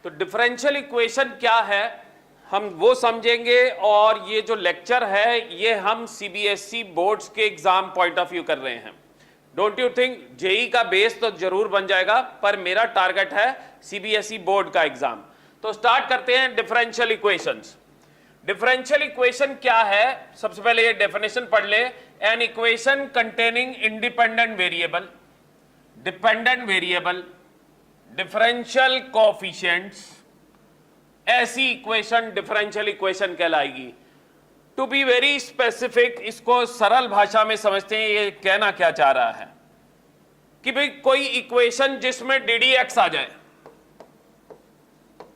तो differential equation क्या है हम वो समझेंगे, और ये जो लेक्चर है ये हम सीबीएसई बोर्ड्स के एग्जाम पॉइंट ऑफ व्यू कर रहे हैं। डोंट यू थिंक जेई का बेस तो जरूर बन जाएगा, पर मेरा टारगेट है सीबीएसई बोर्ड का एग्जाम। तो स्टार्ट करते हैं डिफरेंशियल इक्वेशंस। डिफरेंशियल इक्वेशन क्या है, सबसे पहले ये डेफिनेशन पढ़ ले। An equation containing independent variable, dependent variable, differential coefficients, ऐसी इक्वेशन डिफरेंशियल इक्वेशन कहलाएगी। टू बी वेरी स्पेसिफिक, इसको सरल भाषा में समझते हैं ये कहना क्या चाह रहा है कि भाई कोई इक्वेशन जिसमें डी एक्स आ जाए,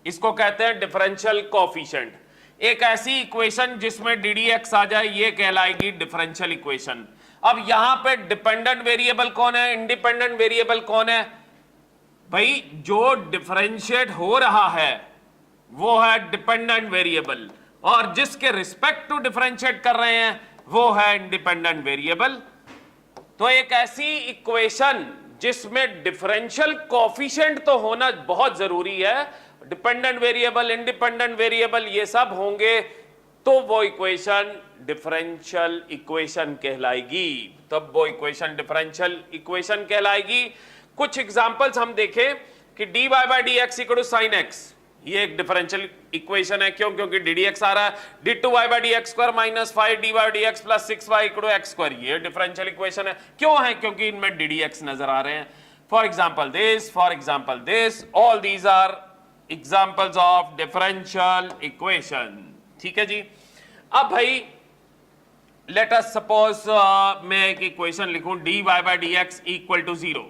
इसको कहते हैं डिफरेंशियल कोएफिशिएंट। एक ऐसी इक्वेशन जिसमें डी एक्स आ जाए ये कहलाएगी डिफरेंशियल इक्वेशन। अब यहां पे डिपेंडेंट वेरिएबल कौन है, इंडिपेंडेंट वेरिएबल कौन है? भाई जो डिफरेंशिएट हो रहा है वो है डिपेंडेंट वेरिएबल, और जिसके रिस्पेक्ट टू डिफरेंशिएट कर रहे हैं वो है इंडिपेंडेंट वेरिएबल। तो एक ऐसी इक्वेशन जिसमें डिफरेंशियल कोएफिशिएंट तो होना बहुत जरूरी है, डिपेंडेंट वेरिएबल, इंडिपेंडेंट वेरिएबल ये सब होंगे, तो वो इक्वेशन डिफरेंशियल इक्वेशन कहलाएगी। तब वो इक्वेशन डिफरेंशियल इक्वेशन कहलाएगी। कुछ एग्जांपल्स हम देखें कि dy by D x equal to sine x, ये एक डिफरेंशियल इक्वेशन है। क्यों? क्योंकि डी एक्स आ रहा है। d2y by D x square minus 5 dy by D x plus 6y equal to x square, ये डिफरेंशियल इक्वेशन है। क्यों है? क्योंकि इनमें डी एक्स नजर आ रहे हैं। For example this, all these are examples of differential equation. ठीक है जी। अब भाई लेट अस सपोज मैं एक इक्वेशन लिखूं dy by D x equal to 0।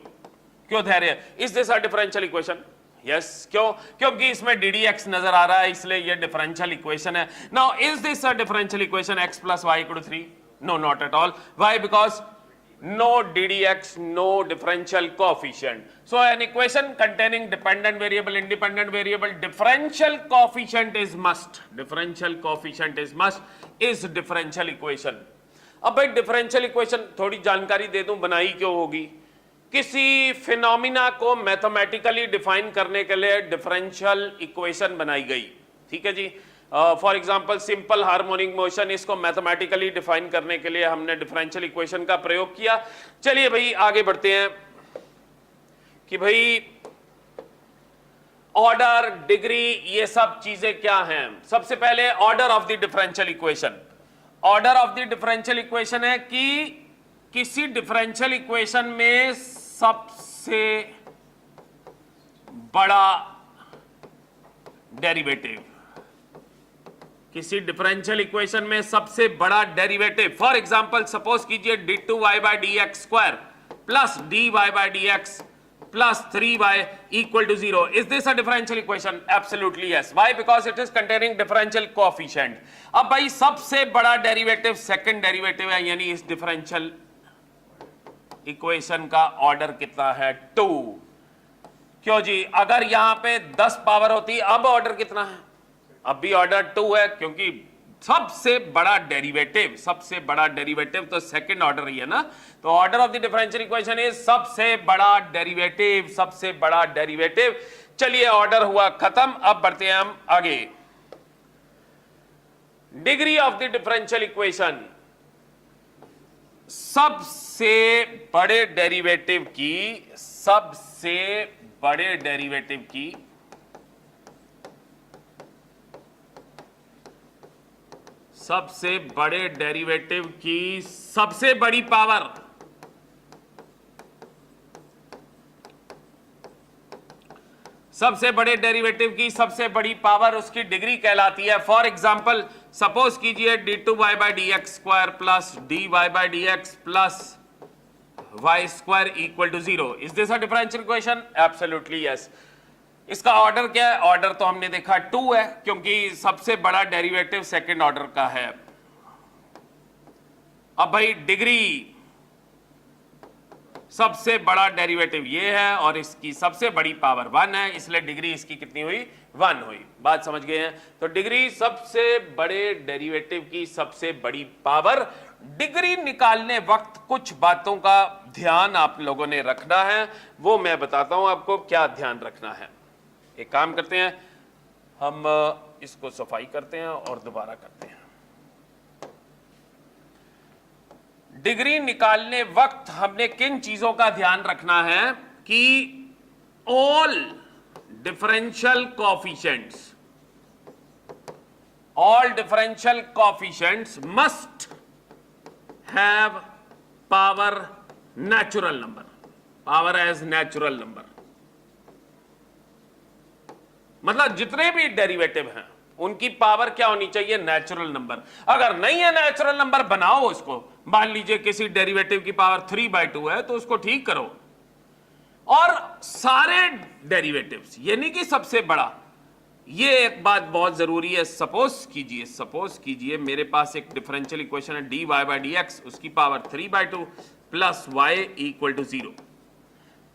क्यों Dhairya? Is this a differential equation? Yes. क्यों? क्योंकि इसमें डी एक्स नजर आ रहा है, इसलिए ये डिफरेंशियल इक्वेशन है। Now is this a differential equation x plus y equal to 3? No, not at all. Why? Because no ddx, no differential coefficient. So an equation containing dependent variable, independent variable, differential coefficient is must. Differential coefficient is must, is differential equation. अब भाई differential equation थोड़ी जानकारी दे दूं, बनाई क्यों होगी? किसी phenomena को मैथमेटिकली डिफाइन करने के लिए डिफरेंशियल इक्वेशन बनाई गई। ठीक है जी। For example simple harmonic motion, इसको मैथमेटिकली डिफाइन करने के लिए हमने डिफरेंशियल इक्वेशन का प्रयोग किया। चलिए भाई आगे बढ़ते हैं कि भाई ऑर्डर, डिग्री, ये सब चीजें क्या हैं। सबसे पहले order of the differential equation. Order of the differential equation है कि किसी डिफरेंशियल इक्वेशन में सबसे बड़ा डेरिवेटिव, किसी डिफरेंशियल इक्वेशन में सबसे बड़ा डेरिवेटिव। फॉर एग्जांपल सपोज कीजिए d2y by D x square plus dy by D x plus 3y equal to 0। Is this a differential equation? Absolutely yes. Why? Because it is containing differential coefficient. अब भाई सबसे बड़ा derivative second derivative है, यानी इस differential equation का order कितना है? 2। क्यों जी? अगर यहां पे 10 पावर होती, अब ऑर्डर कितना है? अब भी ऑर्डर 2 है, क्योंकि सबसे बड़ा डेरिवेटिव, सबसे बड़ा डेरिवेटिव तो सेकंड ऑर्डर ही है ना। तो order of the differential equation is सबसे बड़ा डेरिवेटिव, सबसे बड़ा डेरिवेटिव। चलिए ऑर्डर हुआ खत्म, अब बढ़ते हैं हम आगे। Degree of the differential equation, सबसे बड़े डेरिवेटिव की, सबसे बड़े डेरिवेटिव की सबसे बड़े डेरिवेटिव की सबसे बड़ी पावर, सबसे बड़े डेरिवेटिव की सबसे बड़ी पावर उसकी डिग्री कहलाती है। फॉर एग्जांपल सपोज कीजिए d2y by D x square plus dy by D x plus Y square equal to 0। Is this a differential equation? Absolutely yes. इसका ऑर्डर क्या है? ऑर्डर तो हमने देखा 2 है, क्योंकि सबसे बड़ा डेरिवेटिव सेकंड ऑर्डर का है। अब भाई डिग्री, सबसे बड़ा डेरिवेटिव ये है और इसकी सबसे बड़ी पावर 1 है, इसलिए डिग्री इसकी कितनी हुई? 1 हुई। बात समझ गए हैं? तो डिग्री सबसे बड़े डेरिवेटिव की सबसे बड़ी पावर। डिग्री निकालने वक्त कुछ बातों का ध्यान आप लोगों ने रखना है, वो मैं बताता हूं आपको क्या ध्यान रखना है। एक काम करते हैं, हम इसको सफाई करते हैं और दोबारा करते हैं। डिग्री निकालने वक्त हमने किन चीजों का ध्यान रखना है कि all differential coefficients must have power natural number, power as natural number. मतलब जितने भी डेरिवेटिव हैं उनकी पावर क्या होनी चाहिए? Natural number. अगर नहीं है नेचुरल नंबर, बनाओ उसको। मान लीजिए किसी डेरिवेटिव की पावर 3/2 है तो उसको ठीक करो। और सारे डेरिवेटिव्स, ये नहीं कि सबसे बड़ा। ये एक बात बहुत जरूरी है। सपोज कीजिए मेरे पास एक डिफरेंशियल इक्वेशन है dy/dx, उसकी पावर 3/2 प्लस y = 0।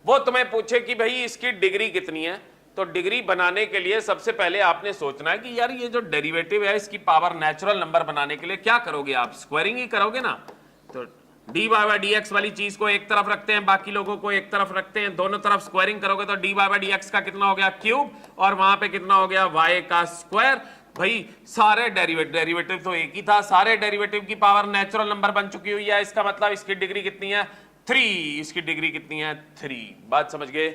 वो तुम्हें पूछे कि भाई इसकी डिग्री कितनी है, तो डिग्री बनाने के लिए सबसे पहले आपने सोचना है कि यार ये जो डेरिवेटिव है इसकी पावर नेचुरल नंबर बनाने के लिए क्या करोगे? आप स्क्वायरिंग ही करोगे ना। तो dy/dx वाली चीज को एक तरफ रखते हैं, बाकी लोगों को एक तरफ रखते हैं, दोनों तरफ स्क्वायरिंग करोगे तो dy/dx का कितना हो गया? क्यूब, और वहां पे कितना हो गया? y का स्क्वायर। भाई सारे डेरिवेटिव तो एक ही था, सारे डेरिवेटिव की पावर नेचुरल नंबर बन चुकी हुई है। इसका मतलब इसकी डिग्री कितनी है? 3। इसकी डिग्री कितनी है? 3। बात समझ गए?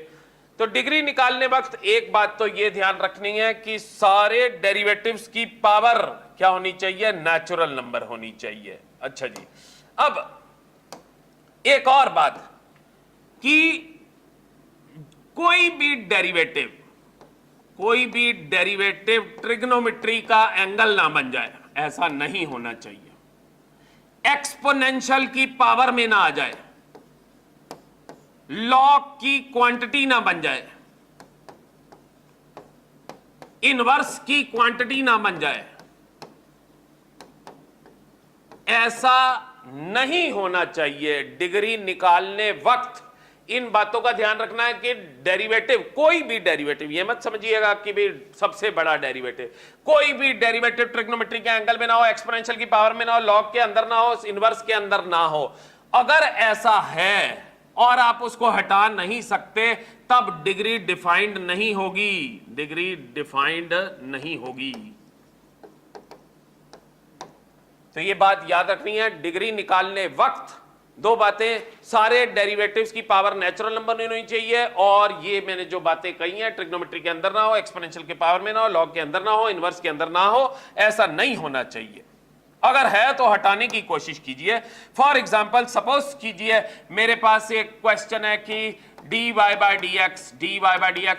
तो डिग्री निकालने वक्त एक बात तो ये ध्यान रखनी है कि सारे डेरिवेटिव्स की पावर क्या होनी चाहिए? नेचुरल नंबर होनी चाहिए। अच्छा जी, अब एक और बात कि कोई भी डेरिवेटिव ट्रिग्नोमेट्री का एंगल ना बन जाए, ऐसा नहीं होना चाहिए। एक्सपोनेंशियल की पावर में ना आ जाए, लॉग की क्वांटिटी ना बन जाए, इनवर्स की क्वांटिटी ना बन जाए, ऐसा नहीं होना चाहिए। डिग्री निकालने वक्त इन बातों का ध्यान रखना है कि डेरिवेटिव, कोई भी डेरिवेटिव, ये मत समझिएगा कि भी सबसे बड़ा डेरिवेटिव, कोई भी डेरिवेटिव ट्रिग्नोमेट्री के एंगल में ना हो, एक्सपोनेंशियल की पावर में ना हो, लॉग के अंदर ना हो, इनवर्स के अंदर ना हो। अगर ऐसा है और आप उसको हटा नहीं सकते, तब डिग्री डिफाइंड नहीं होगी। डिग्री डिफाइंड नहीं होगी। तो ये बात याद रखनी है। डिग्री निकालने वक्त दो बातें, सारे डेरिवेटिव्स की पावर नेचुरल नंबर नहीं होनी चाहिए, और ये मैंने जो बातें कही हैं, ट्रिग्नोमेट्री के अंदर ना हो, एक्सपोनेंशियल के पावर में ना हो, लॉग के अंदर ना हो, इनवर्स के अंदर ना हो, ऐसा नहीं होना चाहिए। अगर है तो हटाने की कोशिश कीजिए। फॉर एग्जाम्पल सपोज कीजिए मेरे पास एक क्वेश्चन है कि dy/dx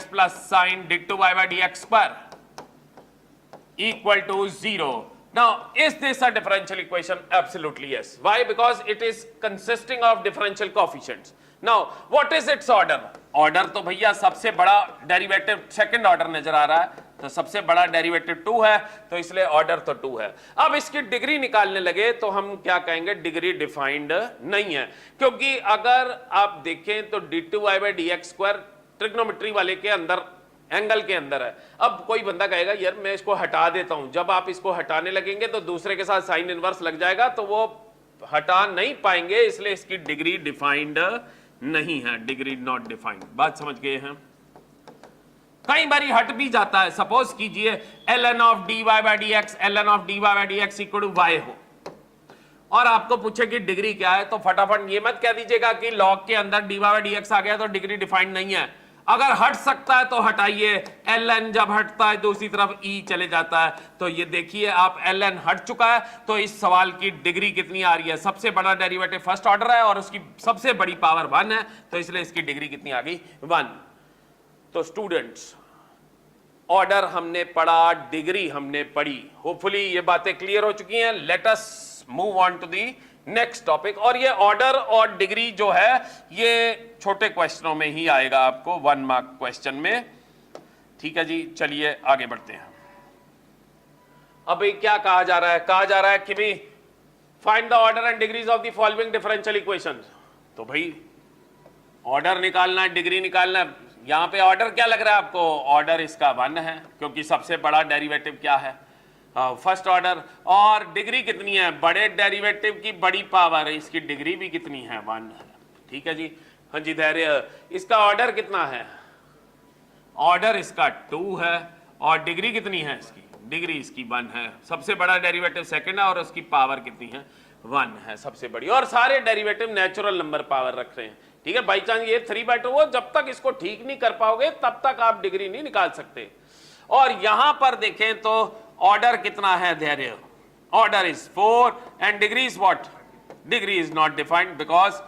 plus sign d2y/dx square = 0. Now, is this a differential equation? Absolutely yes. Why? Because it is consisting of differential coefficients. Now, what is its order? Order तो भैया सबसे बड़ा derivative second order नजर आ रहा है, तो सबसे बड़ा डेरिवेटिव 2 है, तो इसलिए ऑर्डर तो 2 है। अब इसकी डिग्री निकालने लगे तो हम क्या कहेंगे? डिग्री डिफाइंड नहीं है, क्योंकि अगर आप देखें तो d2y/dx स्क्वायर ट्रिग्नोमेट्री वाले के अंदर, एंगल के अंदर है। अब कोई बंदा कहेगा यार मैं इसको हटा देता हूं, जब आप इसको हटाने लगेंगे तो दूसरे के साथ साइन इनवर्स लग जाएगा, तो वो हटा नहीं पाएंगे, इसलिए इसकी डिग्री डिफाइंड नहीं है। Degree not defined. बात समझ गए हैं? कई बारी हट भी जाता है। सपोज कीजिए ln of dy/dx = y हो, और आपको पूछे कि डिग्री क्या है, तो फटाफट ये मत कह दीजिएगा कि लॉग के अंदर dy/dx आ गया तो डिग्री डिफाइंड नहीं है। अगर हट सकता है तो हटाइए। ln जब हटता है दूसरी तरफ e चले जाता है, तो ये देखिए आप ln हट चुका है, तो इस सवाल की डिग्री कितनी आ रही है? सबसे बड़ा डेरिवेटिव फर्स्ट ऑर्डर है और उसकी सबसे बड़ी पावर 1 है, तो इसलिए इसकी डिग्री कितनी आ गई? 1। तो स्टूडेंट्स, ऑर्डर हमने पढ़ा, डिग्री हमने पढ़ी, होपफुली ये बातें क्लियर हो चुकी हैं। Let us move on to the next topic. और ये ऑर्डर और डिग्री जो है ये छोटे क्वेश्चनों में ही आएगा आपको, 1 मार्क क्वेश्चन में। ठीक है जी, चलिए आगे बढ़ते हैं। अब क्या कहा जा रहा है? कहा जा रहा है कि भाई find the order and degrees of the following differential equations. तो भाई ऑर्डर निकालना है, डिग्री निकालना है। यहां पे ऑर्डर क्या लग रहा है आपको? ऑर्डर इसका 1 है, क्योंकि सबसे बड़ा डेरिवेटिव क्या है? First order. और डिग्री कितनी है? बड़े डेरिवेटिव की बड़ी पावर है, इसकी डिग्री भी कितनी है? 1 है। ठीक है जी। हाँ जी धैर्य, इसका ऑर्डर कितना है? ऑर्डर इसका 2 है और डिग्री कितनी है इसकी, डिग्री इसकी 1 है। सबसे बड़ा डेरिवेटिव सेकंड है और उसकी पावर कितनी है, 1 है सबसे बड़ी। और सारे डेरिवेटिव नेचुरल नंबर पावर रख रहे हैं, ठीक है। बाई चांस ये 3/2 हो, जब तक इसको ठीक नहीं कर पाओगे तब तक आप डिग्री नहीं निकाल सकते। और यहां पर देखें तो ऑर्डर कितना है, धैर्य, order is 4 and degree is what, degree is not defined because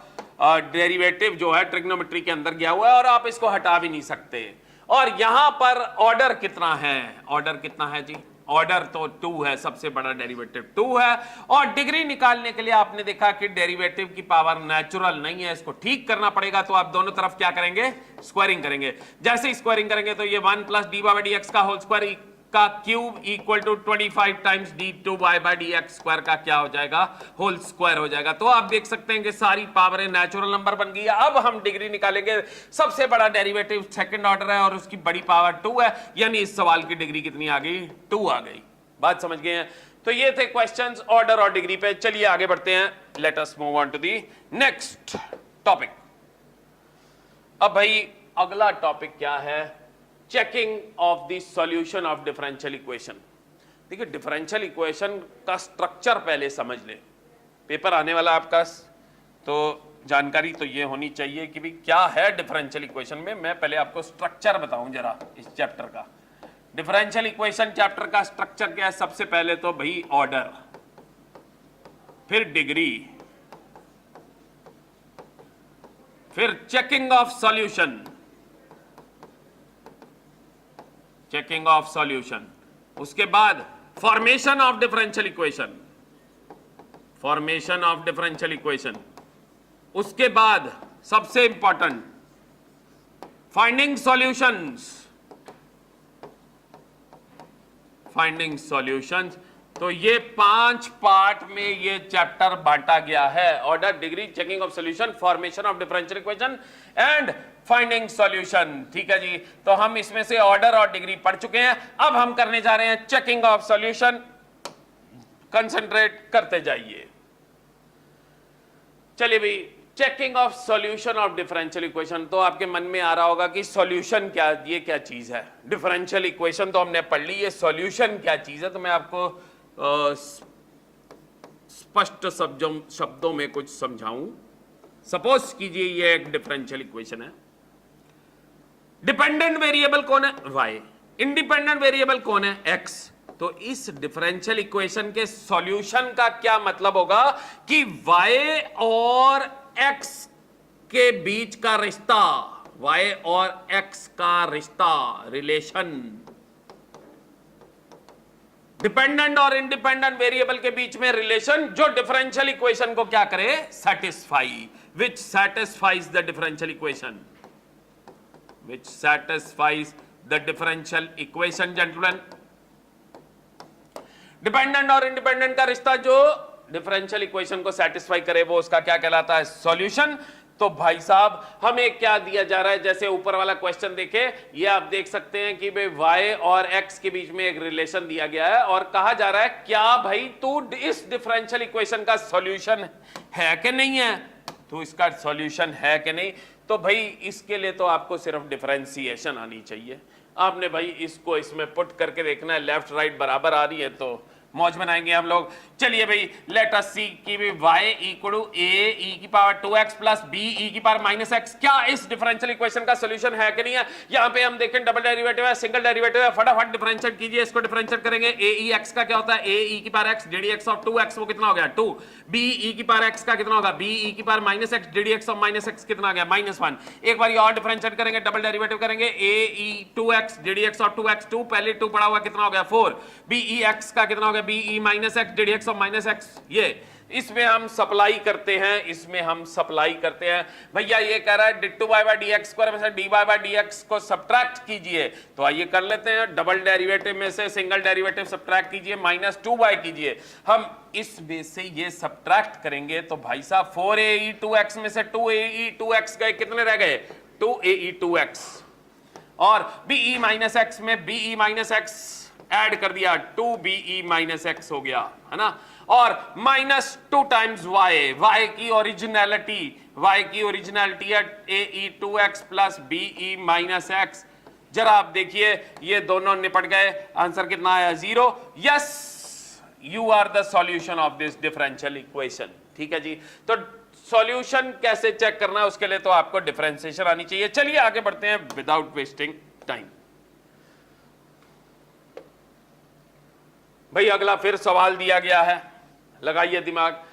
derivative जो है ट्रिग्नोमेट्री के अंदर गया हुआ है और आप इसको हटा भी नहीं सकते। और यहां पर ऑर्डर कितना है, ऑर्डर कितना है जी, ऑर्डर तो 2 है, सबसे बड़ा डेरिवेटिव 2 है। और डिग्री निकालने के लिए आपने देखा कि डेरिवेटिव की पावर नेचुरल नहीं है, इसको ठीक करना पड़ेगा। तो आप दोनों तरफ क्या करेंगे, स्क्वायरिंग करेंगे। जैसे ही स्क्वायरिंग करेंगे तो ये 1 + d/dx का होल स्क्वायर का cube equal to 25 times d2y/dx² का क्या हो जाएगा, होल स्क्वायर हो जाएगा। तो आप देख सकते हैं कि सारी पावरें नेचुरल नंबर बन गई है। अब हम डिग्री निकालेंगे, सबसे बड़ा डेरिवेटिव सेकंड ऑर्डर है और उसकी बड़ी पावर 2 है, यानी इस सवाल की डिग्री कितनी आ गई, 2 आ गई। बात समझ गए हैं। तो ये थे क्वेश्चंस ऑर्डर और डिग्री पे। चलिए आगे बढ़ते हैं, let us move on to the next topic. अब भाई अगला टॉपिक क्या है, checking of the solution of differential equation. देखिए डिफरेंशियल इक्वेशन का स्ट्रक्चर पहले समझ ले, पेपर आने वाला आपका, तो जानकारी तो ये होनी चाहिए कि भी क्या है डिफरेंशियल इक्वेशन में। मैं पहले आपको स्ट्रक्चर बताऊं जरा इस चैप्टर का। डिफरेंशियल इक्वेशन चैप्टर का स्ट्रक्चर क्या है, सबसे पहले तो भाई ऑर्डर, फिर डिग्री, फिर checking of solution, checking of solution, उसके बाद formation of differential equation, formation of differential equation, उसके बाद सबसे important finding solutions, finding solutions. तो ये 5 पार्ट में ये चैप्टर बांटा गया है, order, degree, checking of solution, formation of differential equation and finding solution. ठीक है जी, तो हम इसमें से ऑर्डर और डिग्री पढ़ चुके हैं। अब हम करने जा रहे हैं चेकिंग ऑफ सॉल्यूशन, कंसंट्रेट करते जाइए। चलिए भाई, checking of solution of differential equation. तो आपके मन में आ रहा होगा कि सॉल्यूशन क्या, ये क्या चीज है। डिफरेंशियल इक्वेशन तो हमने पढ़ ली, ये सॉल्यूशन क्या चीज है। तो मैं आपको स्पष्ट शब्दों में कुछ समझाऊं। सपोज कीजिए ये एक डिफरेंशियल इक्वेशन है, डिपेंडेंट वेरिएबल कौन है, y, इंडिपेंडेंट वेरिएबल कौन है, x। तो इस डिफरेंशियल इक्वेशन के सॉल्यूशन का क्या मतलब होगा कि y और x के बीच का रिश्ता, y और x का रिश्ता, रिलेशन, डिपेंडेंट और इंडिपेंडेंट वेरिएबल के बीच में रिलेशन जो डिफरेंशियल इक्वेशन को क्या करे, satisfy, which satisfies the differential equation, which satisfies the differential equation. Gentleman, dependent और इंडिपेंडेंट का रिश्ता जो डिफरेंशियल इक्वेशन को सेटिस्फाई करे वो उसका क्या कहलाता है, सॉल्यूशन। तो भाई साहब हमें क्या दिया जा रहा है, जैसे ऊपर वाला क्वेश्चन देखे, ये आप देख सकते हैं कि भाई y और x के बीच में एक रिलेशन दिया गया है और कहा जा रहा है क्या भाई तू इस डिफरेंशियल इक्वेशन का सॉल्यूशन है कि नहीं है, तो इसका सॉल्यूशन है कि नहीं। तो भाई इसके लिए तो आपको सिर्फ डिफरेंशिएशन आनी चाहिए। आपने भाई इसको इसमें पुट करके देखना है, लेफ्ट राइट बराबर आ रही है तो मौज बनाएंगे हम लोग। चलिए भाई, लेट अस सी कि y equal to a e की पावर 2x प्लस b e की पावर -x, क्या इस डिफरेंशियल इक्वेशन का सॉल्यूशन है कि नहीं है। यहां पे हम देखें डबल डेरिवेटिव है, सिंगल डेरिवेटिव है, फटाफट डिफरेंशिएट कीजिए। इसको डिफरेंशिएट करेंगे, a e x का क्या होता है, a e की power x ddx of 2x, वो कितना हो गया 2। b e की पावर x का कितना होगा, b e की power -x ddx of -x कितना आ गया -1। एक बार और डिफरेंशिएट करेंगे, डबल डेरिवेटिव करेंगे, a e 2x ddx of 2x, 2 पहले 2 पड़ा हुआ कितना हो गया 4, b e x का कितना हो गया b e -x ddx of -x। ये इसमें हम सप्लाई करते हैं, इसमें हम सप्लाई करते हैं। भैया ये कह रहा है d2y/dx² में से dy/dx को सब्ट्रैक्ट कीजिए, तो आइए कर लेते हैं। डबल डेरिवेटिव में से सिंगल डेरिवेटिव सब्ट्रैक्ट कीजिए, -2y कीजिए। हम इस वे से ये सब्ट्रैक्ट करेंगे तो भाई साहब 4ae2x में से 2ae2x गए, कितने रह गए 2ae2x, और be -x में be- ऐड कर दिया 2be- हो गया, है ना। और -2 टाइम्स y की ओरिजिनलिटी है ae2x प्लस be-x, जरा आप देखिए, ये दोनों निपट गए, आंसर कितना आया 0। Yes, you are the solution of this differential equation. ठीक है जी, तो सॉल्यूशन कैसे चेक करना है उसके लिए तो आपको डिफरेंशिएशन आनी चाहिए। चलिए आगे बढ़ते हैं विदाउट वेस्टिंग टाइम। भाई अगला फिर सवाल दिया गया है, लगाइए दिमाग।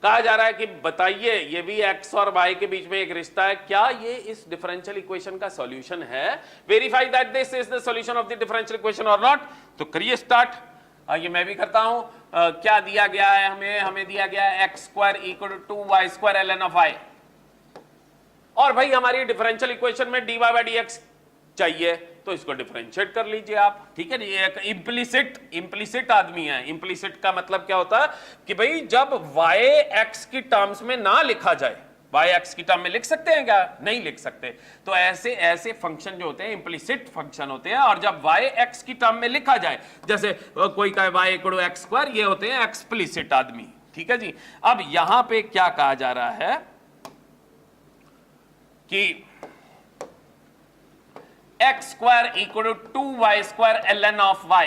कहा जा रहा है कि बताइए, ये भी x और y के बीच में एक रिश्ता है, क्या ये इस डिफरेंशियल इक्वेशन का सॉल्यूशन है? Verify that this is the solution of the differential equation और नॉट। तो करिए स्टार्ट। ये मैं भी करता हूं। क्या दिया गया है हमें दिया गया है x square equal to y square ln of y, और भाई हमारी डिफरेंशियल इक्वेशन में dy बाई dx चाहिए, तो इसको डिफरेंशिएट कर लीजिए आप। ठीक है, ये एक इंप्लिसिट आदमी है। इंप्लिसिट का मतलब क्या होता है कि भाई जब y x की टर्म्स में ना लिखा जाए, y x की टर्म में लिख सकते हैं क्या? नहीं लिख सकते। तो ऐसे फंक्शन जो होते हैं इंप्लिसिट फंक्शन होते हैं, और जब y x की टर्म में लिखा जाए, जैसे कोई कहे y equal to x square, ये होते हैं एक्सप्लिसिट आदमी। ठीक है जी, अब यहां पे क्या कहा जा रहा है कि x square equal to 2y square ln of y।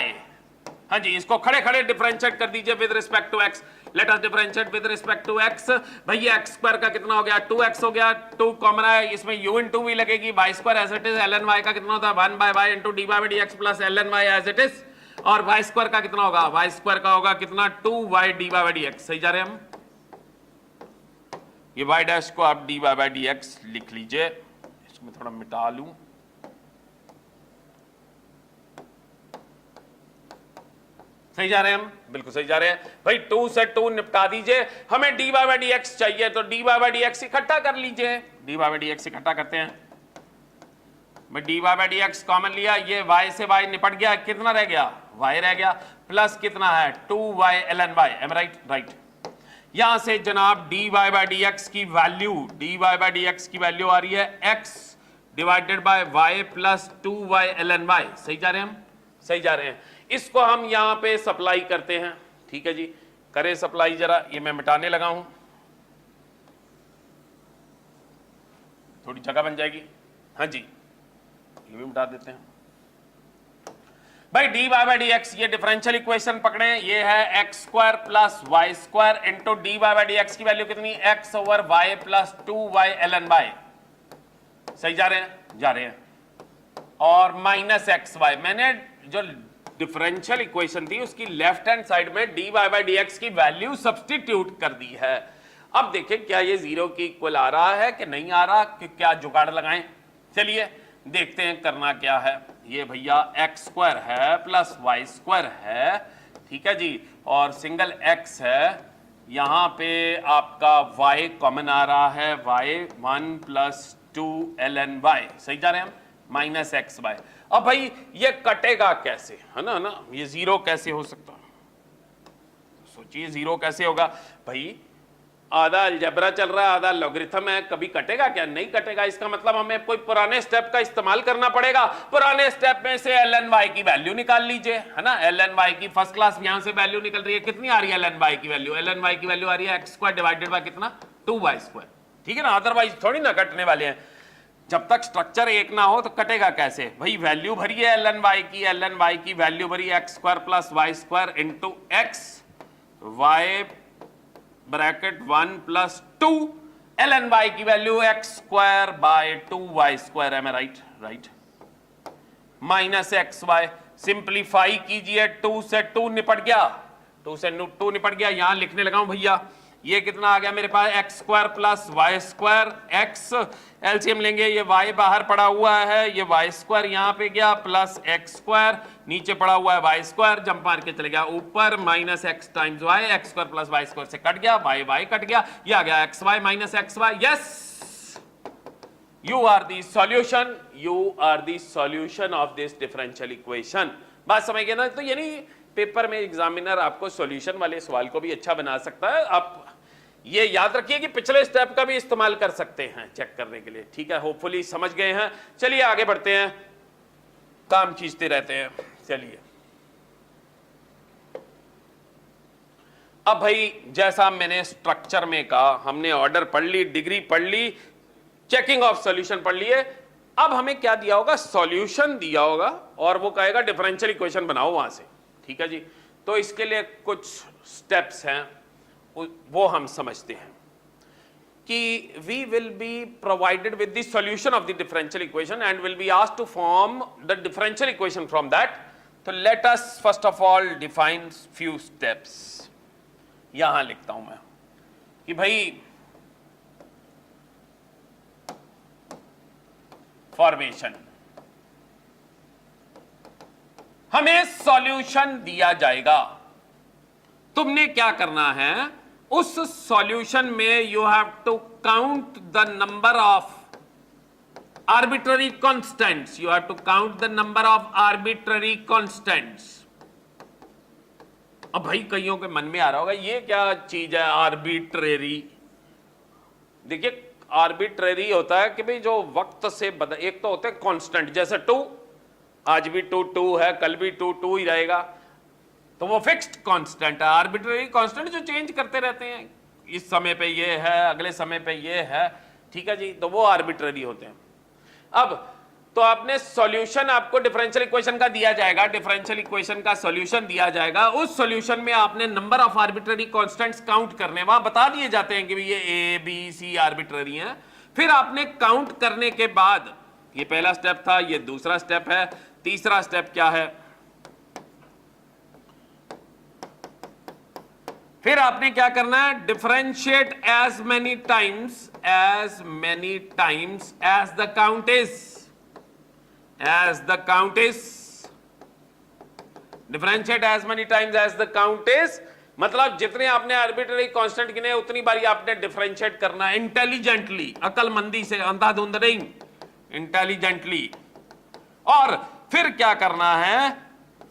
हाँ जी, इसको खड़े खड़े डिफरेंशिएट कर दीजिए with respect to x। Let us differentiate with respect to x। भैया एक्स स्क्वायर का कितना हो गया? 2x हो गया, 2 कॉमन है, इसमें u इंटू भी लगेगी। y square as it is ln y का कितना होता है? 1 by y into dy by dx plus ln y as it is. और y स्क्वायर का कितना होगा? y स्क्वायर का होगा कितना? 2y dy by dx। सही जा रहे हैं हम? ये y डैश को आप dy बाई dx लिख लीजिए, इसको थोड़ा मिटा लूं। सही जा रहे हैं हम? बिल्कुल सही जा रहे हैं भाई। 2 से 2 निपटा दीजिए। हमें dy बाई dx चाहिए, तो dy बाई dx इकट्ठा कर लीजिए। dy बाई dx इकट्ठा करते हैं भाई। dy बाई dx कॉमन लिया, ये y से y निपट गया, कितना रह गया? y रह गया, प्लस कितना है? 2y ln y। Am right? Right. यहां से जनाब dy बाई dx की वैल्यू, dy बाई dx की वैल्यू आ रही है x divided by y plus 2y ln y। सही जा रहे हैं हम? सही जा रहे हैं। इसको हम यहां पे सप्लाई करते हैं। ठीक है जी, करें सप्लाई जरा। ये मैं मिटाने लगा हूं, थोड़ी जगह बन जाएगी। हाँ जी, ये भी मिटा देते हैं भाई। dy बाई dx, ये डिफरेंशियल इक्वेशन पकड़े, ये है x square plus Y square into dy by dx की वैल्यू कितनी? x over y plus 2y ln y। सही जा रहे हैं? जा रहे हैं। और माइनस xy, मैंने जो डिफरेंशियल इक्वेशन थी उसकी लेफ्ट हैंड साइड में dy बाई dx की वैल्यू सब्स्टिट्यूट कर दी है। अब देखें क्या ये 0 के इक्वल आ रहा है कि नहीं आ रहा, कि क्या जुगाड़ लगाएं। चलिए देखते हैं करना क्या है। ये भैया एक्स स्क्वायर है प्लस वाई स्क्वायर है, ठीक है जी, और सिंगल एक्स है। यहां पे आपका y कॉमन आ रहा है, y 1 प्लस 2 ln y। सही जा रहे हैं हम? Minus x y. अब भाई ये कटेगा कैसे, है ना? ये 0 कैसे हो सकता है? सोचिए 0 कैसे होगा भाई? आधा अलजेब्रा चल रहा है, आधा लॉगरिथम है, कभी कटेगा क्या? नहीं कटेगा। इसका मतलब हमें कोई पुराने स्टेप का इस्तेमाल करना पड़ेगा। पुराने स्टेप में से ln y की वैल्यू निकाल लीजिए, है ना? ln y की फर्स्ट क्लास यहां से वैल्यू निकल रही है, कितनी आ रही है ln y की वैल्यू? ln y की वैल्यू आ रही है एक्स स्क्वायर डिवाइडेड बाय कितना? 2y square. ठीक है ना? अदरवाइज थोड़ी ना कटने वाले हैं। जब तक स्ट्रक्चर एक ना हो तो कटेगा कैसे भाई? वैल्यू भरी है ln y की वैल्यू भरी है x square plus Y square into x y bracket 1 plus 2 ln y की value x square by 2y square. है मैं right? Right. Minus x y, simplify कीजिए। 2 से 2 निपट गया, 2 से 2 निपट गया। यहां लिखने लगा हूं भैया, ये कितना आ गया मेरे पास? X square plus Y square, X LCM लेंगे, ये वाई बाहर पड़ा हुआ है, ये वाई स्क्वायर यहां पे गया, प्लस एक्स स्क्वायर नीचे पड़ा हुआ है वाई स्क्वायर, जंप मार के चले गया ऊपर, minus x times y, x square plus Y square से कट गया, वाई वाई कट गया, ये आ गया x y minus x y. Yes, you are the solution, you are the solution of this differential equation. बात समझ गए ना? तो यानी पेपर में एग्जामिनर आपको सॉल्यूशन वाले सवाल को भी अच्छा बना सकता है। आप ये याद रखिए कि पिछले स्टेप का भी इस्तेमाल कर सकते हैं चेक करने के लिए। ठीक है, होपफुली समझ गए हैं। चलिए आगे बढ़ते हैं, काम खींचते रहते हैं। चलिए अब भाई जैसा मैंने स्ट्रक्चर में कहा, हमने ऑर्डर पढ़ ली, डिग्री पढ़ ली, चेकिंग ऑफ सॉल्यूशन पढ़ लिए। अब हमें क्या दिया होगा, सॉल्यूशन दिया होगा और वो कहेगा डिफरेंशियल इक्वेशन बनाओ वहां से, ठीक है जी। तो इसके लिए कुछ स्टेप्स हैं, वो हम समझते हैं कि we will be provided with the solution of the differential equation and will be asked to form the differential equation from that. So let us first of all define few steps. यहां लिखता हूं मैं कि भाई formation, हमें solution दिया जाएगा, तुमने क्या करना है, उस सॉल्यूशन में you have to count the number of arbitrary constants, you have to count the number of arbitrary constants. अब भाई कईयों के मन में आ रहा होगा ये क्या चीज है आर्बिट्ररी। देखिए आर्बिट्ररी होता है कि भाई जो वक्त से बदल, एक तो होते हैं कांस्टेंट, जैसे 2, आज भी 2 है, कल भी 2 ही रहेगा, तो वो फिक्स्ड कांस्टेंट है। आर्बिट्ररी कांस्टेंट जो चेंज करते रहते हैं, इस समय पे ये है, अगले समय पे ये है, ठीक है जी, तो वो आर्बिट्ररी होते हैं। अब तो आपने सॉल्यूशन, आपको डिफरेंशियल इक्वेशन का दिया जाएगा, डिफरेंशियल इक्वेशन का सॉल्यूशन दिया जाएगा, उस सॉल्यूशन में आपने number of arbitrary constants count करने, वहां बता दिए जाते हैं कि ये ए बी सी आर्बिट्ररी हैं। फिर आपने काउंट करने के बाद, ये पहला स्टेप था, ये दूसरा स्टेप है, तीसरा स्टेप क्या है, फिर आपने क्या करना है, differentiate as many times as the count is, differentiate as many times as the count is, मतलब जितने आपने आर्बिट्ररी कांस्टेंट गिने उतनी बारी आपने डिफरेंशिएट करना है, इंटेलिजेंटली, अकलमंदी से, अंधाधुंध नहीं, इंटेलिजेंटली। और फिर क्या करना है,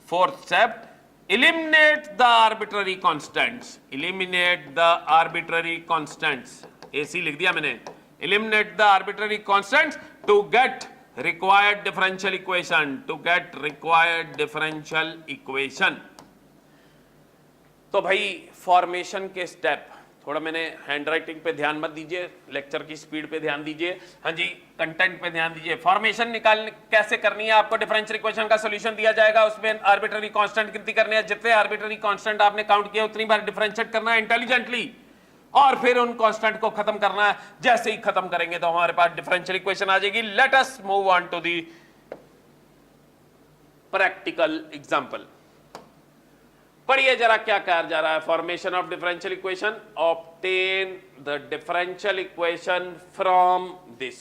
fourth step, eliminate the arbitrary constants, eliminate the arbitrary constants, AC लिख दिया मैंने, eliminate the arbitrary constants to get required differential equation, to get required differential equation। तो भाई फॉर्मेशन के स्टेप, थोड़ा मैंने हैंडराइटिंग पे ध्यान मत दीजिए, लेक्चर की स्पीड पे ध्यान दीजिए, हाँ जी कंटेंट पे ध्यान दीजिए। फॉर्मेशन निकालने कैसे करनी है, आपको डिफरेंशियल इक्वेशन का सॉल्यूशन दिया जाएगा, उसमें आर्बिट्ररी कांस्टेंट गिनती करनी है, जितने आर्बिट्ररी कांस्टेंट आपने काउंट किए उतनी बार डिफरेंशिएट करना है इंटेलिजेंटली, और फिर उन कांस्टेंट को खत्म करना है। जैसे ही खत्म करेंगे तो हमारे पास डिफरेंशियल इक्वेशन आ जाएगी। Let us move on to the practical example. पढ़िए जरा क्या कहा जा रहा है, formation of differential equation, obtain the differential equation from this.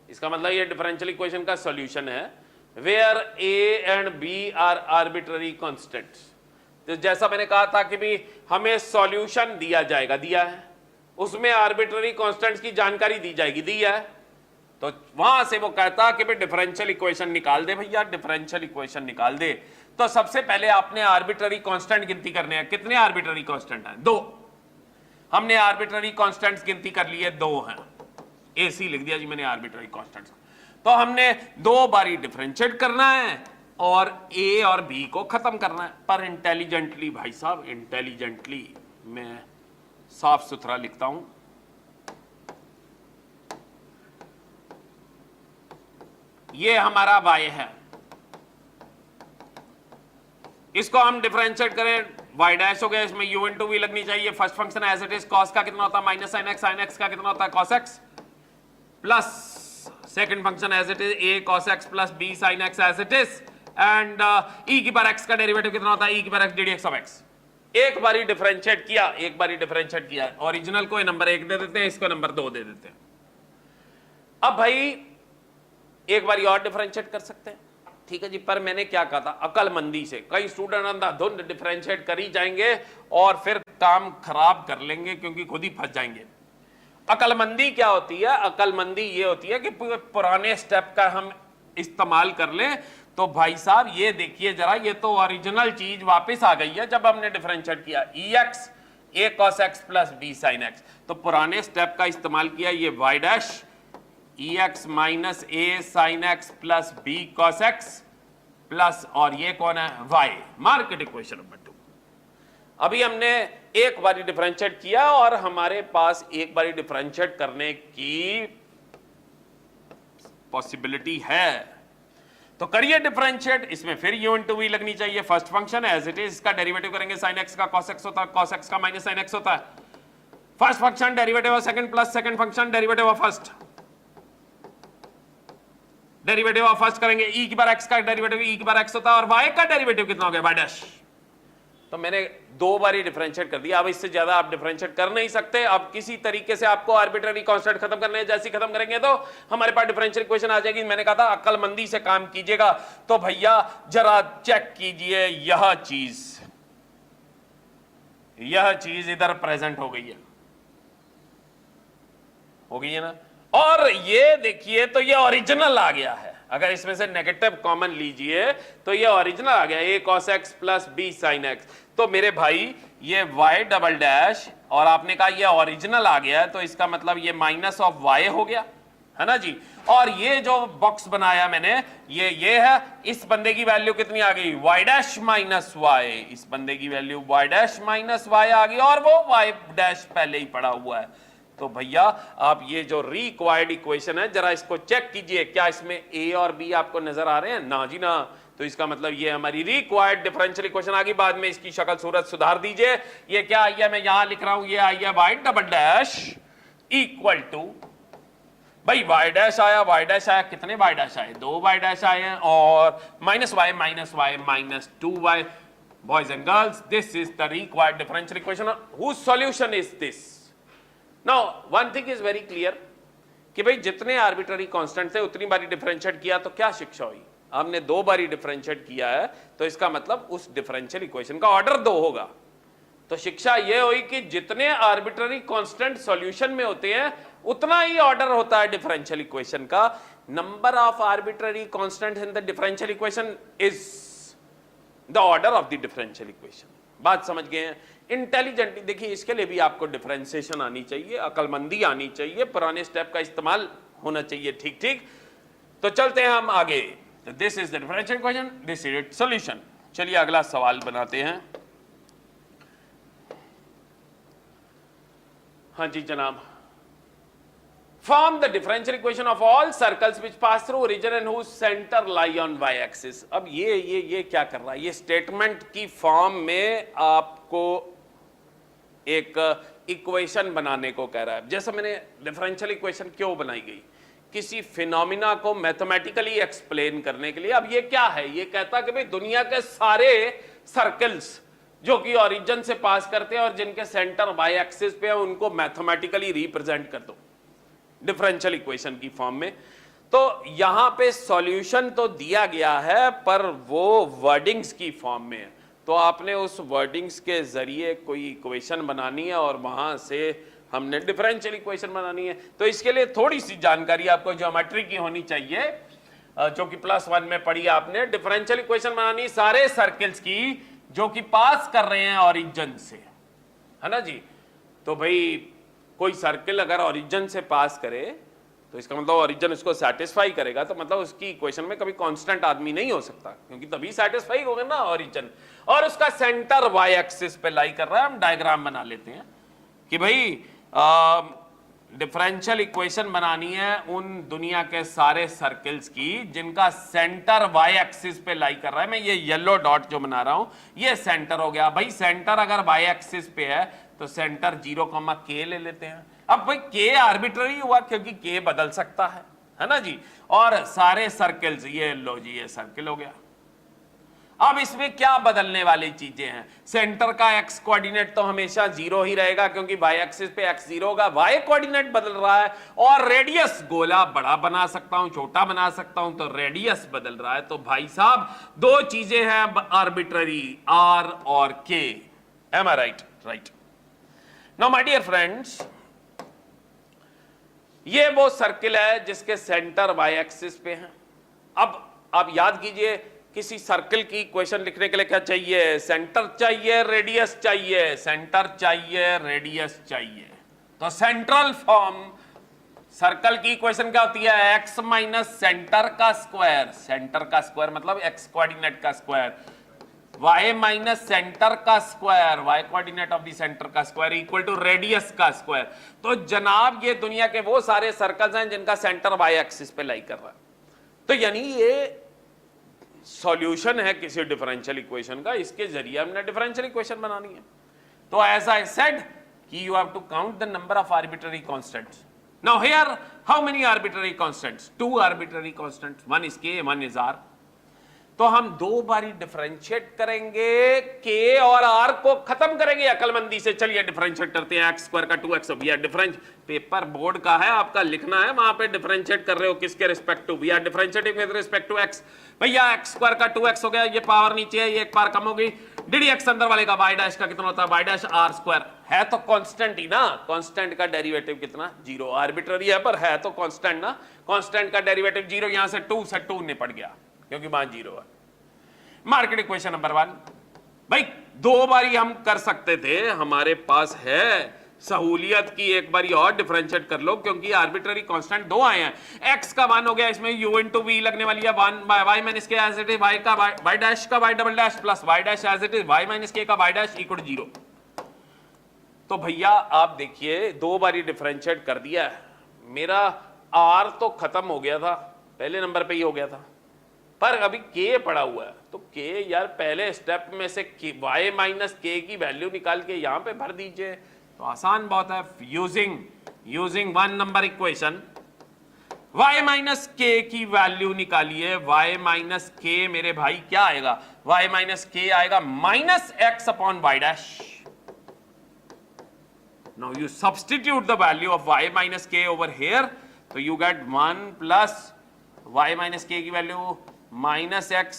इसका मतलब ये डिफरेंशियल इक्वेशन का सॉल्यूशन है, where a and b are arbitrary constants. तो जैसा मैंने कहा था कि भी हमें सॉल्यूशन दिया जाएगा, दिया है, उसमें आर्बिट्ररी कांस्टेंट्स की जानकारी दी जाएगी, दी है, तो वहां से वो कहता कि भाई डिफरेंशियल इक्वेशन निकाल दे भैया, डिफरेंशियल इक्वेशन निकाल दे। तो सबसे पहले आपने आर्बिट्ररी कांस्टेंट गिनती करने हैं। कितने आर्बिट्ररी कांस्टेंट हैं? 2। हमने आर्बिट्ररी कांस्टेंट्स गिनती कर लिए, 2 हैं, AC लिख दिया जी मैंने आर्बिट्ररी कांस्टेंट्स। तो हमने 2 बारी डिफरेंशिएट करना है और A और B को खत्म करना है, पर इंटेलिजेंटली भाई साहब, इंटेलिजेंटली मैं साफ सुथरा लिखता हूं। ये हमारा y है, इसको हम डिफरेंशिएट करें, y डैश हो गया, इसमें u इंटू वी लगनी चाहिए। First function as it is, cos का कितना होता है minus sin x, sin x का कितना होता है cos x, plus second function as it is a cos x plus b sin x as it is, and e की power x का डेरिवेटिव कितना होता है e की power x ddx of x। एक बारी डिफरेंशिएट किया, एक बारी डिफरेंशिएट किया, ओरिजिनल को नंबर 1 दे देते हैं, इसको नंबर 2 दे देते हैं। अब भाई एक बारी और डिफरेंशिएट कर सकते हैं, ठीक है जी, पर मैंने क्या कहा था, अकलमंदी से। कई स्टूडेंट अंधाधुंध डिफरेंशिएट कर ही जाएंगे और फिर काम खराब कर लेंगे, क्योंकि खुद ही फंस जाएंगे। अकलमंदी क्या होती है? अकलमंदी ये होती है कि पुराने स्टेप का हम इस्तेमाल कर लें। तो भाई साहब ये देखिए जरा, ये तो ओरिजिनल चीज वापस आ गई है जब हमने डिफरेंशिएट किया, ex a cos x plus b sin x। तो पुराने स्टेप का इस्तेमाल किया, ये y dash ex minus a sin x plus b cos x plus, और ये कौन है? y, market equation number 2। अभी हमने एक बारी डिफरेंशिएट किया और हमारे पास एक बारी डिफरेंशिएट करने की पॉसिबिलिटी है। तो करिए डिफरेंशिएट, इसमें फिर u इंटू वी लगनी चाहिए। फर्स्ट फंक्शन है एज इट इज, इसका डेरिवेटिव करेंगे sin x का cos x होता है, cos x का माइनस sin x होता है। First function derivative of second plus second function derivative of first, derivative of first करेंगे e की बार x का डेरिवेटिव e की बार x होता है, और y का डेरिवेटिव कितना हो गया y डैश। तो मैंने 2 बार ही डिफरेंशिएट कर दिया, अब इससे ज्यादा आप डिफरेंशिएट कर नहीं सकते। अब किसी तरीके से आपको आर्बिट्ररी कांस्टेंट खत्म करने हैं, जैसे खत्म करेंगे तो हमारे पास डिफरेंशियल इक्वेशन आ जाएगी। मैंने कहा था अक्लमंदी से काम कीजिएगा। तो भैया जरा चेक कीजिए, यह चीज इधर प्रेजेंट हो गई है ना, और ये देखिए तो ये ओरिजिनल आ गया है। अगर इसमें से नेगेटिव कॉमन लीजिए तो ये ओरिजिनल आ गया, a cos x plus b sin x। तो मेरे भाई ये y डबल डैश, और आपने कहा ये ओरिजिनल आ गया है, तो इसका मतलब ये माइनस ऑफ y हो गया, है ना जी। और ये जो बॉक्स बनाया मैंने, ये है, इस बंदे की वैल्यू कितनी आ गई y डैश माइनस y, इस बंदे की value y dash minus y आ गई, और वो y डैश पहले ही पड़ा हुआ है। तो भैया आप ये जो रिक्वायर्ड इक्वेशन है जरा इसको चेक कीजिए, क्या इसमें a और b आपको नजर आ रहे हैं? ना जी ना। तो इसका मतलब ये हमारी रिक्वायर्ड डिफरेंशियल इक्वेशन आ गई। बाद में इसकी शक्ल सूरत सुधार दीजिए। ये क्या आई है, मैं यहां लिख रहा हूं, ये आई है y double dash equal to, भाई y डैश आया, कितने y डैश आए? 2 y डैश आए हैं, और minus y minus 2y। Boys and girls, this is the required differential equation. Whose solution is this? Now one thing is very clear कि भाई जितने आर्बिट्ररी कांस्टेंट थे उतनी बारी डिफरेंशिएट किया तो क्या शिक्षा हुई? आपने 2 बारी डिफरेंशिएट किया है, तो इसका मतलब उस डिफरेंशियल इक्वेशन का ऑर्डर 2 होगा। तो शिक्षा यह हुई कि जितने आर्बिट्ररी कांस्टेंट सॉल्यूशन में होते हैं उतना ही ऑर्डर होता है डिफरेंशियल इक्वेशन का। Number of arbitrary constant in the differential equation is the order of the differential equation. बात समझ गए हैं? इंटेलिजेंटली देखिए, इसके लिए भी आपको डिफरेंशिएशन आनी चाहिए, अक्लमंदी आनी चाहिए, पुराने स्टेप का इस्तेमाल होना चाहिए। ठीक ठीक, तो चलते हैं हम आगे। This is the differential equation, this is it's solution. चलिए अगला सवाल बनाते हैं। हाँ जी जनाब। Form the differential equation of all circles which pass through origin and whose center lie on y-axis। अब ये क्या कर रहा है? ये स्टेटमेंट की फॉर्म में आपको एक इक्वेशन बनाने को कह रहा है। जैसा मैंने डिफरेंशियल इक्वेशन क्यों बनाई गई? किसी फिनोमिना को मैथमेटिकली एक्सप्लेन करने के लिए। अब ये क्या है? ये कहता है कि भाई दुनिया के सारे सर्कल्स जो कि ओरिजिन से पास करते हैं और जिनके सेंटर वाई एक्सिस पे है, उनको मैथमेटिकली रिप्रेजेंट कर दो डिफरेंशियल इक्वेशन की फॉर्म में। तो यहां पे सॉल्यूशन तो दिया गया है, पर वो वर्डिंग्स की फॉर्म में है। तो आपने उस वर्डिंग्स के जरिए कोई इक्वेशन बनानी है और वहां से हमने डिफरेंशियल इक्वेशन बनानी है। तो इसके लिए थोड़ी सी जानकारी आपको ज्योमेट्री की होनी चाहिए, जो कि +1 में पढ़ी आपने। डिफरेंशियल इक्वेशन बनानी सारे सर्कल्स की जो कि पास कर रहे हैं ओरिजिन से, है ना जी। तो भाई कोई सर्कल अगर ओरिजिन से पास करे तो इसका मतलब ओरिजिन उसको सेटिस्फाई करेगा, तो मतलब उसकी इक्वेशन में कभी कांस्टेंट आदमी नहीं हो सकता, क्योंकि तभी सेटिस्फाई होगा ना ओरिजिन। और उसका सेंटर वाई एक्सिस पे लाई कर रहा है। हम डायग्राम बना लेते हैं कि भाई डिफरेंशियल इक्वेशन बनानी है उन दुनिया के सारे सर्कल्स की जिनका सेंटर वाई एक्सिस पे लाई कर रहा है। मैं ये येलो डॉट जो बना रहा हूं ये सेंटर हो गया। भाई सेंटर अगर वाई एक्सिस पे है तो सेंटर 0, k ले लेते हैं। अब भाई k आर्बिट्ररी हुआ क्योंकि k बदल सकता है ना जी। और सारे सर्कल्स, ये लो जी, ये सर्कल हो गया। अब इसमें क्या बदलने वाली चीजें हैं? सेंटर का x कोऑर्डिनेट तो हमेशा 0 ही रहेगा क्योंकि y एक्सिस पे x 0 होगा। y कोऑर्डिनेट बदल रहा है और रेडियस गोला बड़ा बना सकता हूं, छोटा बना सकता हूं, तो रेडियस बदल रहा है। तो भाई साहब 2 चीजें हैं आर्बिट्ररी, r और k। Am I right? Right. Now my dear friends, ये वो सर्किल है जिसके सेंटर y एक्सिस पे है। अब आप याद कीजिए, किसी सर्कल की इक्वेशन लिखने के लिए क्या चाहिए? सेंटर चाहिए, रेडियस चाहिए, सेंटर चाहिए, रेडियस चाहिए। तो सेंट्रल फॉर्म सर्कल की इक्वेशन क्या होती है? x माइनस सेंटर का स्क्वायर। सेंटर का स्क्वायर मतलब x कोऑर्डिनेट का स्क्वायर। y माइनस सेंटर का square, y coordinate of the centre का स्क्वायर इक्वल टू रेडियस का स्क्वायर। तो जनाब ये दुनिया के वो सारे सर्कल्स हैं जिनका सेंटर y एक्सिस पे लाई कर रहा है। तो यानी ये सॉल्यूशन है किसी डिफरेंशियल इक्वेशन का, इसके जरिए हमने डिफरेंशियल इक्वेशन बनानी है। तो एज आई सेड कि you have to count the number of arbitrary constants. Now here how many arbitrary constants? 2 arbitrary constants, one is k, one is r। तो हम दो बारी डिफरेंशिएट करेंगे, k और r को खत्म करेंगे अकलमंदी से। चलिए डिफरेंशिएट करते हैं। x स्क्वायर का 2x, भैया डिफरेंस पेपर बोर्ड का है, आपका लिखना है, वहां पे डिफरेंशिएट कर रहे हो किसके रिस्पेक्ट टू? भैया differentiating with respect to x। भैया x स्क्वायर का 2x हो गया, ये पावर नीचे है, ये एक पावर कम हो गई। ddx अंदर वाले का y डैश का कितना होता है? y डैश r स्क्वायर है तो कांस्टेंट ही ना, कांस्टेंट का डेरिवेटिव कितना? 0। आर्बिट्ररी है पर है तो कांस्टेंट ना, कांस्टेंट का डेरिवेटिव 0। यहां से 2 से 2 निपट गया क्योंकि वहां 0 है। मार्केट इक्वेशन नंबर 1, भाई दो बारी हम कर सकते थे, हमारे पास है सहूलियत की एक बारी और डिफरेंशिएट कर लो क्योंकि आर्बिट्ररी कांस्टेंट 2 आए हैं। x का 1 हो गया, इसमें u इंटू v लगने वाली है 1 by y minus k as it is, y का y डैश का y double dash plus y dash as it is, y minus k का y डैश इक्वल टू 0। तो भैया आप देखिए दो बारी डिफरेंशिएट कर दिया है, मेरा r तो खत्म हो गया था, पहले नंबर पे ही हो गया था, पर अभी k पड़ा हुआ है। तो k यार पहले स्टेप में से y माइनस k की वैल्यू निकाल के यहां पे भर दीजिए, तो आसान बहुत है। Using 1 number equation y minus k की वैल्यू निकालिए। y माइनस k मेरे भाई क्या आएगा? y माइनस k आएगा minus x upon y dash. Now you substitute the value of y minus k over here, so you get 1 plus y minus k की value minus x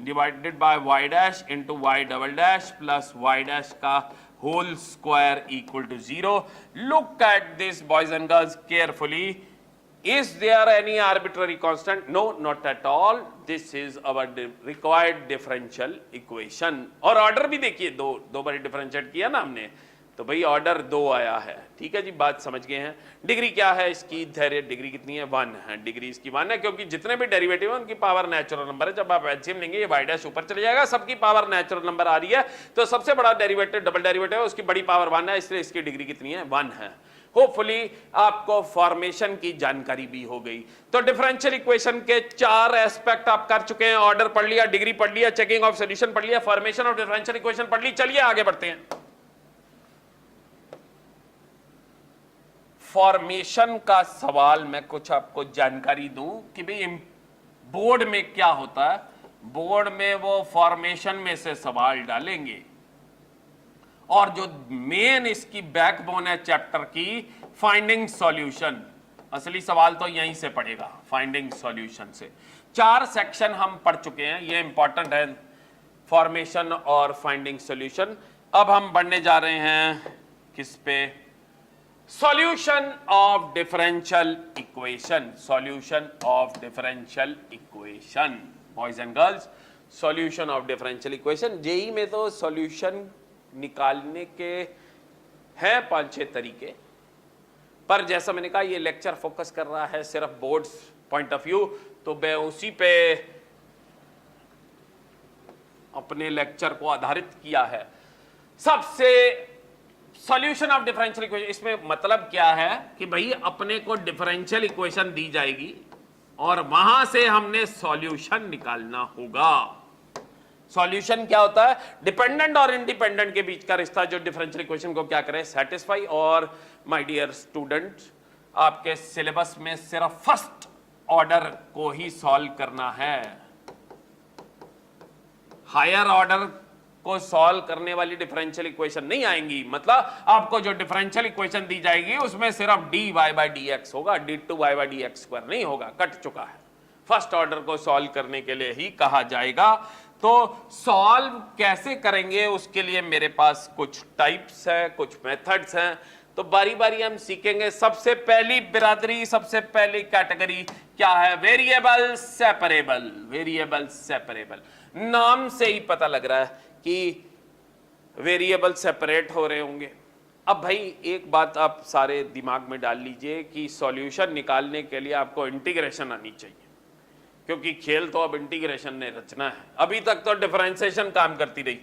divided by y dash into y double dash plus y dash का whole square equal to 0. Look at this boys and girls carefully. Is there any arbitrary constant? No, not at all. This is our required differential equation. और order भी देखिए, दो बार differentiate किया ना हमने, तो भाई ऑर्डर 2 आया है। ठीक है जी, बात समझ गए हैं। डिग्री क्या है इसकी? धैर्य डिग्री कितनी है? 1 है। डिग्री इसकी 1 है क्योंकि जितने भी डेरिवेटिव है उनकी पावर नेचुरल नंबर है। जब आप एलसीएम लेंगे ये y डैश ऊपर चले जाएगा, सबकी पावर नेचुरल नंबर आ रही है, तो सबसे बड़ा डेरिवेटिव डबल डेरिवेटिव है, उसकी बड़ी पावर 1 है, इसलिए इसकी डिग्री कितनी है? 1 है। होपफुली आपको फॉर्मेशन की जानकारी भी हो गई। तो डिफरेंशियल इक्वेशन के 4 एस्पेक्ट आप कर चुके हैं। ऑर्डर पढ़ लिया, डिग्री पढ़ लिया, चेकिंग ऑफ सॉल्यूशन पढ़ लिया, फॉर्मेशन ऑफ डिफरेंशियल इक्वेशन पढ़ ली। चलिए आगे बढ़ते हैं। फॉर्मेशन का सवाल मैं कुछ आपको जानकारी दूं कि भाई बोर्ड में क्या होता है। बोर्ड में वो फॉर्मेशन में से सवाल डालेंगे और जो मेन इसकी बैकबोन है चैप्टर की, फाइंडिंग सॉल्यूशन, असली सवाल तो यहीं से पड़ेगा, फाइंडिंग सॉल्यूशन से। 4 सेक्शन हम पढ़ चुके हैं, ये इंपॉर्टेंट है, फॉर्मेशन और फाइंडिंग सॉल्यूशन। अब हम बढ़ने जा रहे हैं किस पे? Solution of differential equation. Solution of differential equation boys and girls, solution of differential equation. JEE में तो सॉल्यूशन निकालने के हैं 5-6 तरीके, पर जैसा मैंने कहा ये लेक्चर फोकस कर रहा है सिर्फ बोर्ड्स पॉइंट ऑफ व्यू, तो मैं उसी पे अपने लेक्चर को आधारित किया है। सबसे सॉल्यूशन ऑफ डिफरेंशियल इक्वेशन, इसमें मतलब क्या है कि भाई अपने को डिफरेंशियल इक्वेशन दी जाएगी और वहां से हमने सॉल्यूशन निकालना होगा। सॉल्यूशन क्या होता है? डिपेंडेंट और इंडिपेंडेंट के बीच का रिश्ता जो डिफरेंशियल इक्वेशन को क्या करे? सेटिस्फाई। और माय डियर स्टूडेंट्स, आपके सिलेबस में सिर्फ फर्स्ट ऑर्डर को ही सॉल्व करना है, हायर ऑर्डर को सॉल्व करने वाली डिफरेंशियल इक्वेशन नहीं आएंगी। मतलब आपको जो डिफरेंशियल इक्वेशन दी जाएगी उसमें सिर्फ dy by dx होगा, d2y by dx स्क्वायर नहीं होगा, कट चुका है। फर्स्ट ऑर्डर को सॉल्व करने के लिए ही कहा जाएगा। तो सॉल्व कैसे करेंगे उसके लिए मेरे पास कुछ टाइप्स है, कुछ मेथड्स हैं, तो बारी बारी हम सीखेंगे। सबसे पहली बिरादरी, सबसे पहली कैटेगरी क्या है? Variable separable. वेरिएबल सेपरेबल, नाम से ही पता लग रहा है कि वेरिएबल सेपरेट हो रहे होंगे। अब भाई एक बात आप सारे दिमाग में डाल लीजिए कि सॉल्यूशन निकालने के लिए आपको इंटीग्रेशन आनी चाहिए। क्योंकि खेल तो अब इंटीग्रेशन ने रचना है। अभी तक तो डिफरेंशिएशन काम करती रही,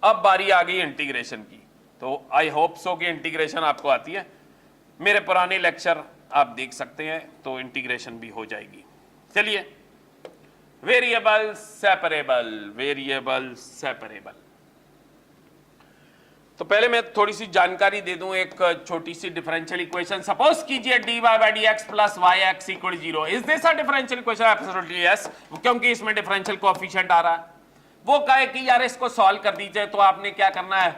अब बारी आ गई इंटीग्रेशन की। तो आई होप सो कि इंटीग्रेशन आपको आती है। मेरे पुराने लेक्चर आप देख सकते हैं, तो इंटीग्रेशन भी हो जाएगी। चलिए, वेरिएबल सेपरेबल, वेरिएबल सेपरेबल। तो पहले मैं थोड़ी सी जानकारी दे दूं, एक छोटी सी डिफरेंशियल इक्वेशन। सपोज कीजिए dy by dx plus yx equal 0। Is this a differential equation? Absolutely yes, क्योंकि इसमें डिफरेंशियल कोएफिशिएंट आ रहा है। वो कहे कि यार इसको सॉल्व कर दीजिए, तो आपने क्या करना है,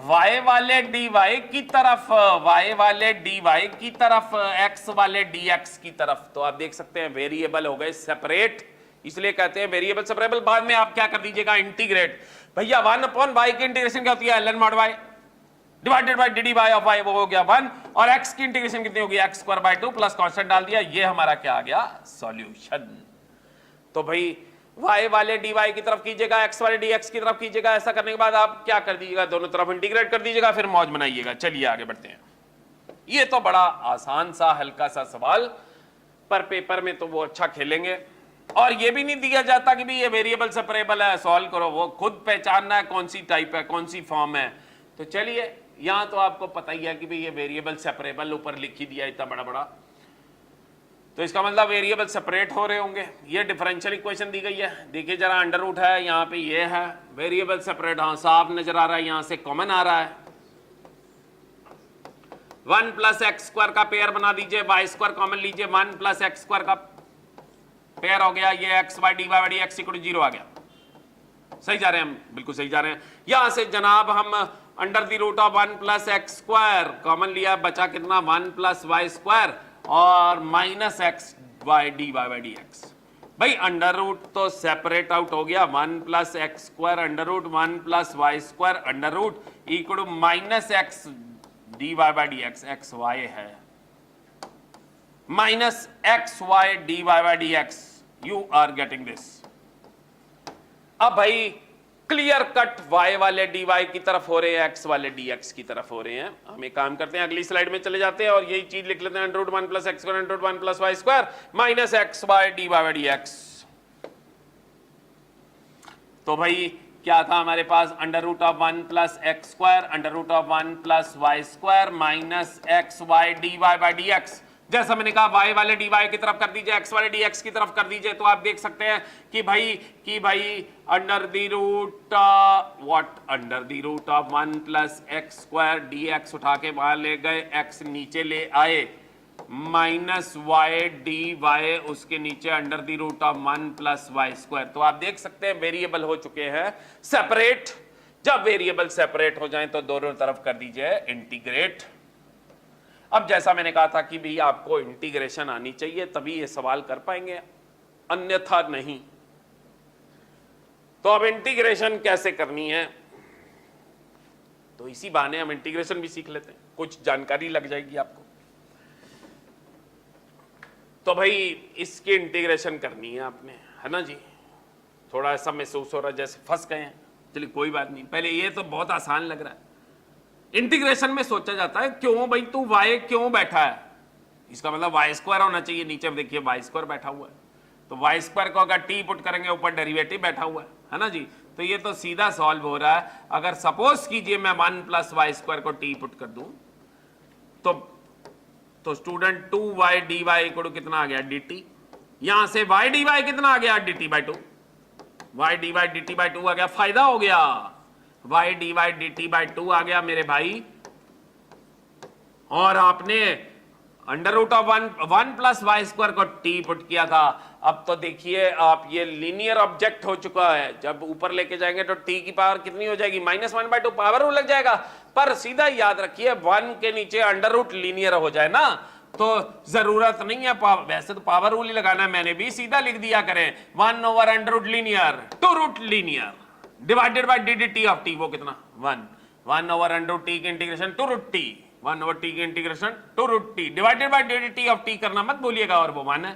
y वाले dy की तरफ, y वाले dy की तरफ, x वाले dx की तरफ। तो आप देख सकते हैं वेरिएबल हो गए सेपरेट, इसलिए कहते हैं वेरिएबल सेपरेबल। बाद में आप क्या कर दीजिएगा, इंटीग्रेट। भैया 1/y की इंटीग्रेशन क्या होती है, ln mod y divided by dd y of y, वो हो गया 1। और x की इंटीग्रेशन कितनी होगी, x² 2 प्लस कांस्टेंट डाल दिया, ये हमारा क्या आ गया, सॉल्यूशन। तो भाई y वाले dy की तरफ कीजिएगा, x वाले dx की तरफ कीजिएगा। ऐसा करने के बाद आप क्या कर दीजिएगा, दोनों तरफ इंटीग्रेट कर दीजिएगा, फिर मौज बनाइएगा। चलिए आगे बढ़ते हैं। ये तो बड़ा आसान सा हल्का सा सवाल, पर पेपर में तो वो अच्छा खेलेंगे। और ये भी नहीं दिया जाता कि भी ये वेरिएबल सेपरेबल है, सॉल्व करो। वो खुद पहचानना है कौन सी टाइप है, कौन सी फॉर्म है। तो चलिए, यहां तो आपको पता ही है कि भाई ये वेरिएबल सेपरेबल ऊपर लिख ही दिया इतना बड़ा बड़ा, तो इसका मतलब वेरिएबल सेपरेट हो रहे होंगे। ये डिफरेंशियल इक्वेशन दी गई है, देखिए जरा, अंडर रूट है, यहाँ पे ये है, वेरिएबल सेपरेट, हाँ साफ नजर आ रहा है, यहाँ से कॉमन आ रहा है। 1 प्लस एक्स स्क्वायर का पेयर बना दीजिए, वाई स्क्वायर कॉमन लीजिए, 1 प्लस एक्स स्क्वायर का पेयर हो गया, ये x by d y x equal 0 आ गया। सही जा रहे हैं हम, बिल्कुल सही जा रहे हैं। यहां से जनाब हम under the root of 1 plus x square common लिया, बचा कितना, 1 प्लस वाई स्क्वायर और minus x Y D Y by D X. भाई अंडर रूट तो सेपरेट आउट हो गया, 1 plus x square under root 1 plus Y square under root equal minus X D Y by D X, X Y है, minus x Y D Y by D X. You are getting this. अब भाई clear cut y वाले dy की तरफ हो रहे हैं, x वाले dx की तरफ हो रहे हैं। हम एक काम करते हैं, अगली स्लाइड में चले जाते हैं और यही चीज लिख लेते हैं, under root 1 plus x square under root 1 plus Y square minus x Y D Y D X. तो भाई क्या था हमारे पास, under root of 1 plus x square under root of 1 plus Y square minus x Y D Y by D X. जैसा मैंने कहा y वाले dy की तरफ कर दीजिए, x वाले dx की तरफ कर दीजिए, तो आप देख सकते हैं कि भाई under the root what, under the root of 1 plus x square dx उठा के वहां ले गए, x नीचे ले आए, माइनस वाई डी वाई उसके नीचे under the root of 1 plus Y square. तो आप देख सकते हैं वेरिएबल हो चुके हैं सेपरेट। जब वेरिएबल सेपरेट हो जाए तो दोनों तरफ कर दीजिए इंटीग्रेट। अब जैसा मैंने कहा था कि भी आपको इंटीग्रेशन आनी चाहिए, तभी ये सवाल कर पाएंगे, अन्यथा नहीं। तो अब इंटीग्रेशन कैसे करनी है, तो इसी बहाने हम इंटीग्रेशन भी सीख लेते हैं, कुछ जानकारी लग जाएगी आपको। तो भाई इसकी इंटीग्रेशन करनी है आपने, है ना जी। थोड़ा ऐसा महसूस हो रहा है जैसे फंस गए हैं, चलिए कोई बात नहीं। पहले ये तो बहुत आसान लग रहा है। इंटीग्रेशन में सोचा जाता है क्यों भाई तू y क्यों बैठा है, इसका मतलब वाई स्क्वायर होना चाहिए। नीचे देखिए वाई स्क्वायर बैठा हुआ है, तो वाई स्क्वायर को अगर t पुट करेंगे ऊपर डेरिवेटिव बैठा हुआ है ना जी। तो ये तो सीधा सॉल्व हो रहा है। अगर सपोज कीजिए मैं 1 प्लस वाई स्क्वायर को t पुट कर दूं, तो स्टूडेंट 2y dy इक्वल कितना आ गया, dt। यहां से y dy कितना आ गया, dt by 2, y dy dt by 2 आ गया, फायदा हो गया, y dy dt बाई 2 आ गया मेरे भाई। और आपने under root of 1 plus Y square को t पुट किया था। अब तो देखिए आप, ये लीनियर ऑब्जेक्ट हो चुका है, जब ऊपर लेके जाएंगे तो t की पावर कितनी हो जाएगी, -1/2 पावर लग जाएगा। पर सीधा याद रखिए 1 के नीचे अंडर रूट लीनियर हो जाए ना, तो जरूरत नहीं है वैसे तो पावर रूल ही लगाना है, मैंने भी सीधा लिख दिया करें 1 over under root linear two root linear divided by dt of t, वो कितना 1 ओवर अंडर रूट t की integration two root t, 1 over t की integration two root t divided by dt of t करना मत भूलिएगा, और वो 1 है।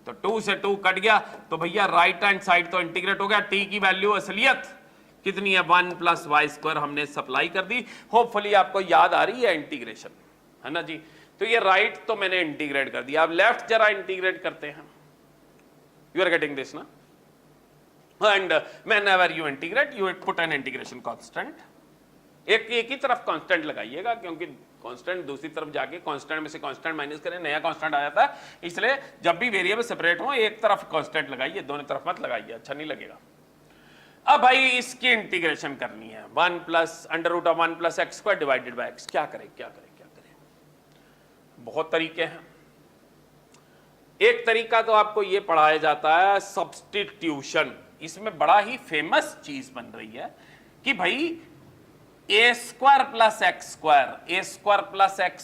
तो 2 से 2 कट गया, तो भैया राइट हैंड साइड तो इंटीग्रेट हो गया। t की वैल्यू असलियत कितनी है, 1 प्लस वाई स्क्वायर हमने सप्लाई कर दी। होपफुली आपको याद आ रही है इंटीग्रेशन, है ना जी। तो ये राइट तो मैंने इंटीग्रेट कर दिया, अब लेफ्ट जरा इंटीग्रेट करते हैं। You are getting this, na? And whenever you integrate, you put an integration constant. एक ही तरफ कांस्टेंट लगाइएगा, क्योंकि कांस्टेंट दूसरी तरफ जाके कांस्टेंट में से कांस्टेंट माइनस करें, नया कांस्टेंट आ जाता है। इसलिए जब भी वेरिएबल सेपरेट हो, एक तरफ कांस्टेंट लगाइए, दोनों तरफ मत लगाइए, अच्छा नहीं लगेगा। अब भाई इसकी इंटीग्रेशन करनी है, 1 plus under root of 1 plus x square divided by x. क्या करें क्या करें क्या करें? बहुत तरीके हैं। एक तरीका तो आपको यह पढ़ाया जाता है सब्स्टिट्यूशन। इसमें बड़ा ही फेमस चीज बन रही है कि भाई ए स्क्वायर प्लस एक्स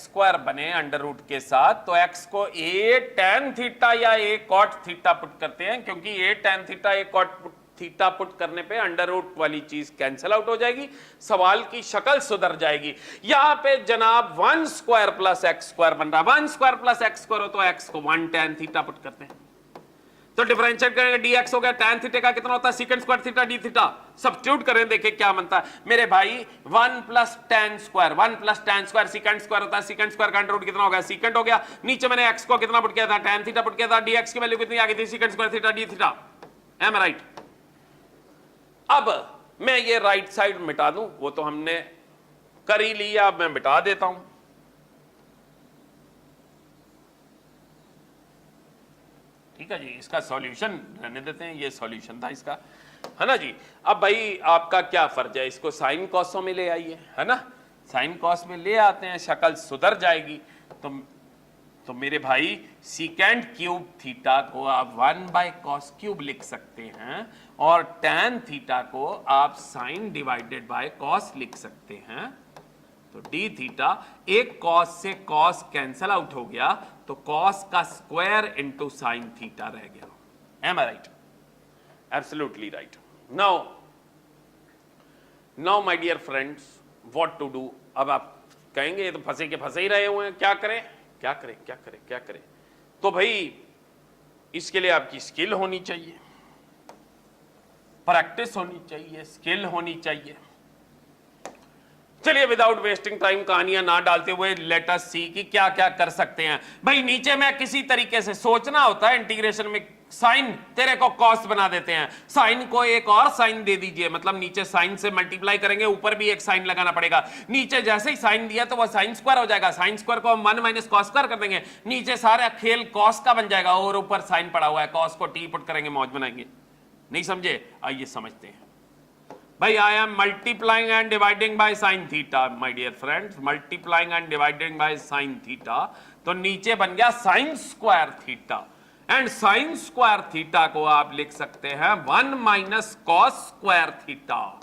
स्क्वायर बने अंडर रूट के साथ, तो एक्स को ए टेन थीटा या ए कॉट थीटा पुट करते हैं, क्योंकि ए टेन थीटा ए कॉट थीटा पुट करने पे अंडर रूट वाली चीज कैंसिल आउट हो जाएगी, सवाल की शक्ल सुधर जाएगी। यहां पे जनाब 1 स्क्वायर प्लस एक्स स्क्वायर बन रहा है। 1 स्क्वायर प्लस एक्स स्क्वायर हो तो एक्स को 1 टेन थीटा पुट करते हैं, तो डिफरेंशिएट करेंगे, dx हो गया tan थीटा का कितना होता है secant square theta d theta. Substitute करें, देखिए क्या बनता है मेरे भाई, 1 plus tan square secant square होता है, secant स्क्वायर का अंडर रूट कितना हो गया, secant हो गया। नीचे मैंने x को कितना पुट किया था, tan थीटा पुट किया था, dx की वैल्यू कितनी आ गई थी, secant square theta d theta. Am I right? अब मैं ये राइट साइड मिटा दूं, वो तो हमने कर ही लिया, अब मैं मिटा देता हूं। ठीक है जी, इसका सॉल्यूशन रहने देते हैं, ये सॉल्यूशन था इसका, है ना जी। अब भाई आपका क्या फर्ज है, इसको साइन कॉसों में ले आइए, है ना, साइन कॉस में ले आते हैं, शक्ल सुधर जाएगी। तो मेरे भाई सीकेंट क्यूब थीटा को आप 1 बाय कॉस क्यूब लिख सकते हैं, और tan थीटा को आप साइन डिवाइडेड बाय कॉस लिख सकते हैं। तो डी थीटा, एक कॉस से कॉस कैंसल आउट हो गया, तो कॉस का स्क्वायर इंटू साइन थीटा रह गया। Am I right? Absolutely right. Now my dear friends, what to do? अब आप कहेंगे ये तो फंसे के फंसे ही रहे हुए हैं, क्या करें क्या करें क्या करें क्या करें? तो भाई इसके लिए आपकी स्किल होनी चाहिए, प्रैक्टिस होनी चाहिए, स्किल होनी चाहिए। चलिए विदाउट वेस्टिंग टाइम, कहानियां ना डालते हुए, लेट अस सी कि क्या क्या कर सकते हैं। भाई नीचे में किसी तरीके से सोचना होता है इंटीग्रेशन में, साइन तेरे को कॉस बना देते हैं, साइन को एक और साइन दे दीजिए, मतलब नीचे साइन से मल्टीप्लाई करेंगे, ऊपर भी एक साइन लगाना पड़ेगा। नीचे जैसे ही साइन दिया तो वह साइन स्क्वायर हो जाएगा, साइन स्क्वायर को हम 1 माइनस कॉस स्क्वायर कर देंगे, नीचे सारा खेल कॉस का बन जाएगा, और ऊपर साइन पड़ा हुआ है, कॉस को टी पुट करेंगे, मौज बनाएंगे। नहीं समझे? आइए समझते हैं। भाई I am multiplying and dividing by sine theta, my dear friends, multiplying and dividing by sine theta, तो नीचे बन गया sine square theta, and sine square theta को आप लिख सकते हैं 1 minus cos square theta.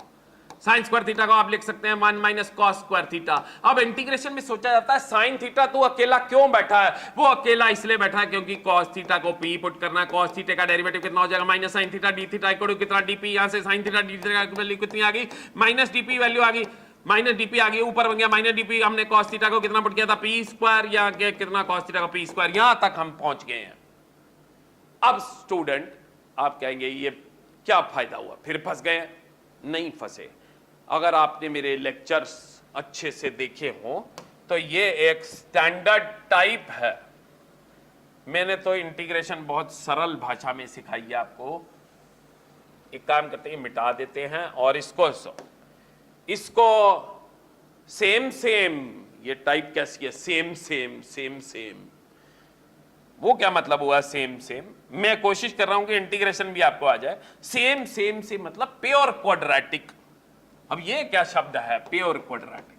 Sine square theta को आप लिख सकते हैं 1 माइनस कॉस स्क्वायर थीटा। अब इंटीग्रेशन में सोचा जाता है साइन थीटा तो अकेला क्यों बैठा है? वो अकेला इसलिए बैठा है क्योंकि कॉस थीटा को पी पुट करना है, कॉस थीटा का डेरिवेटिव कितना हो जाएगा, minus sine theta d theta equal to कितना डीपी, यहां से साइन थीटा डी थीटा की वैल्यू कितनी आ गई, माइनस डीपी वैल्यू आ गई, माइनस डीपी आ गई, ऊपर बन गया माइनस डीपी, हमने कॉस थीटा को कितना पुट किया था, पी स्क्वायर, या कितना कॉस थीटा का पी स्क्वायर, यहां तक हम पहुंच गए हैं। अब स्टूडेंट आप कहेंगे ये क्या फायदा हुआ, फिर फंस गए? नहीं फंसे। अगर आपने मेरे लेक्चर्स अच्छे से देखे हों तो ये एक स्टैंडर्ड टाइप है। मैंने तो इंटीग्रेशन बहुत सरल भाषा में सिखाई है आपको। एक काम करते हैं, मिटा देते हैं, और इसको सेम सेम, ये टाइप कैसी है, सेम सेम सेम सेम, वो क्या मतलब हुआ सेम सेम? मैं कोशिश कर रहा हूं कि इंटीग्रेशन भी आपको आ जाए। सेम सेम से मतलब प्योर क्वाड्रेटिक। अब ये क्या शब्द है, प्योर क्वाड्रेटिक?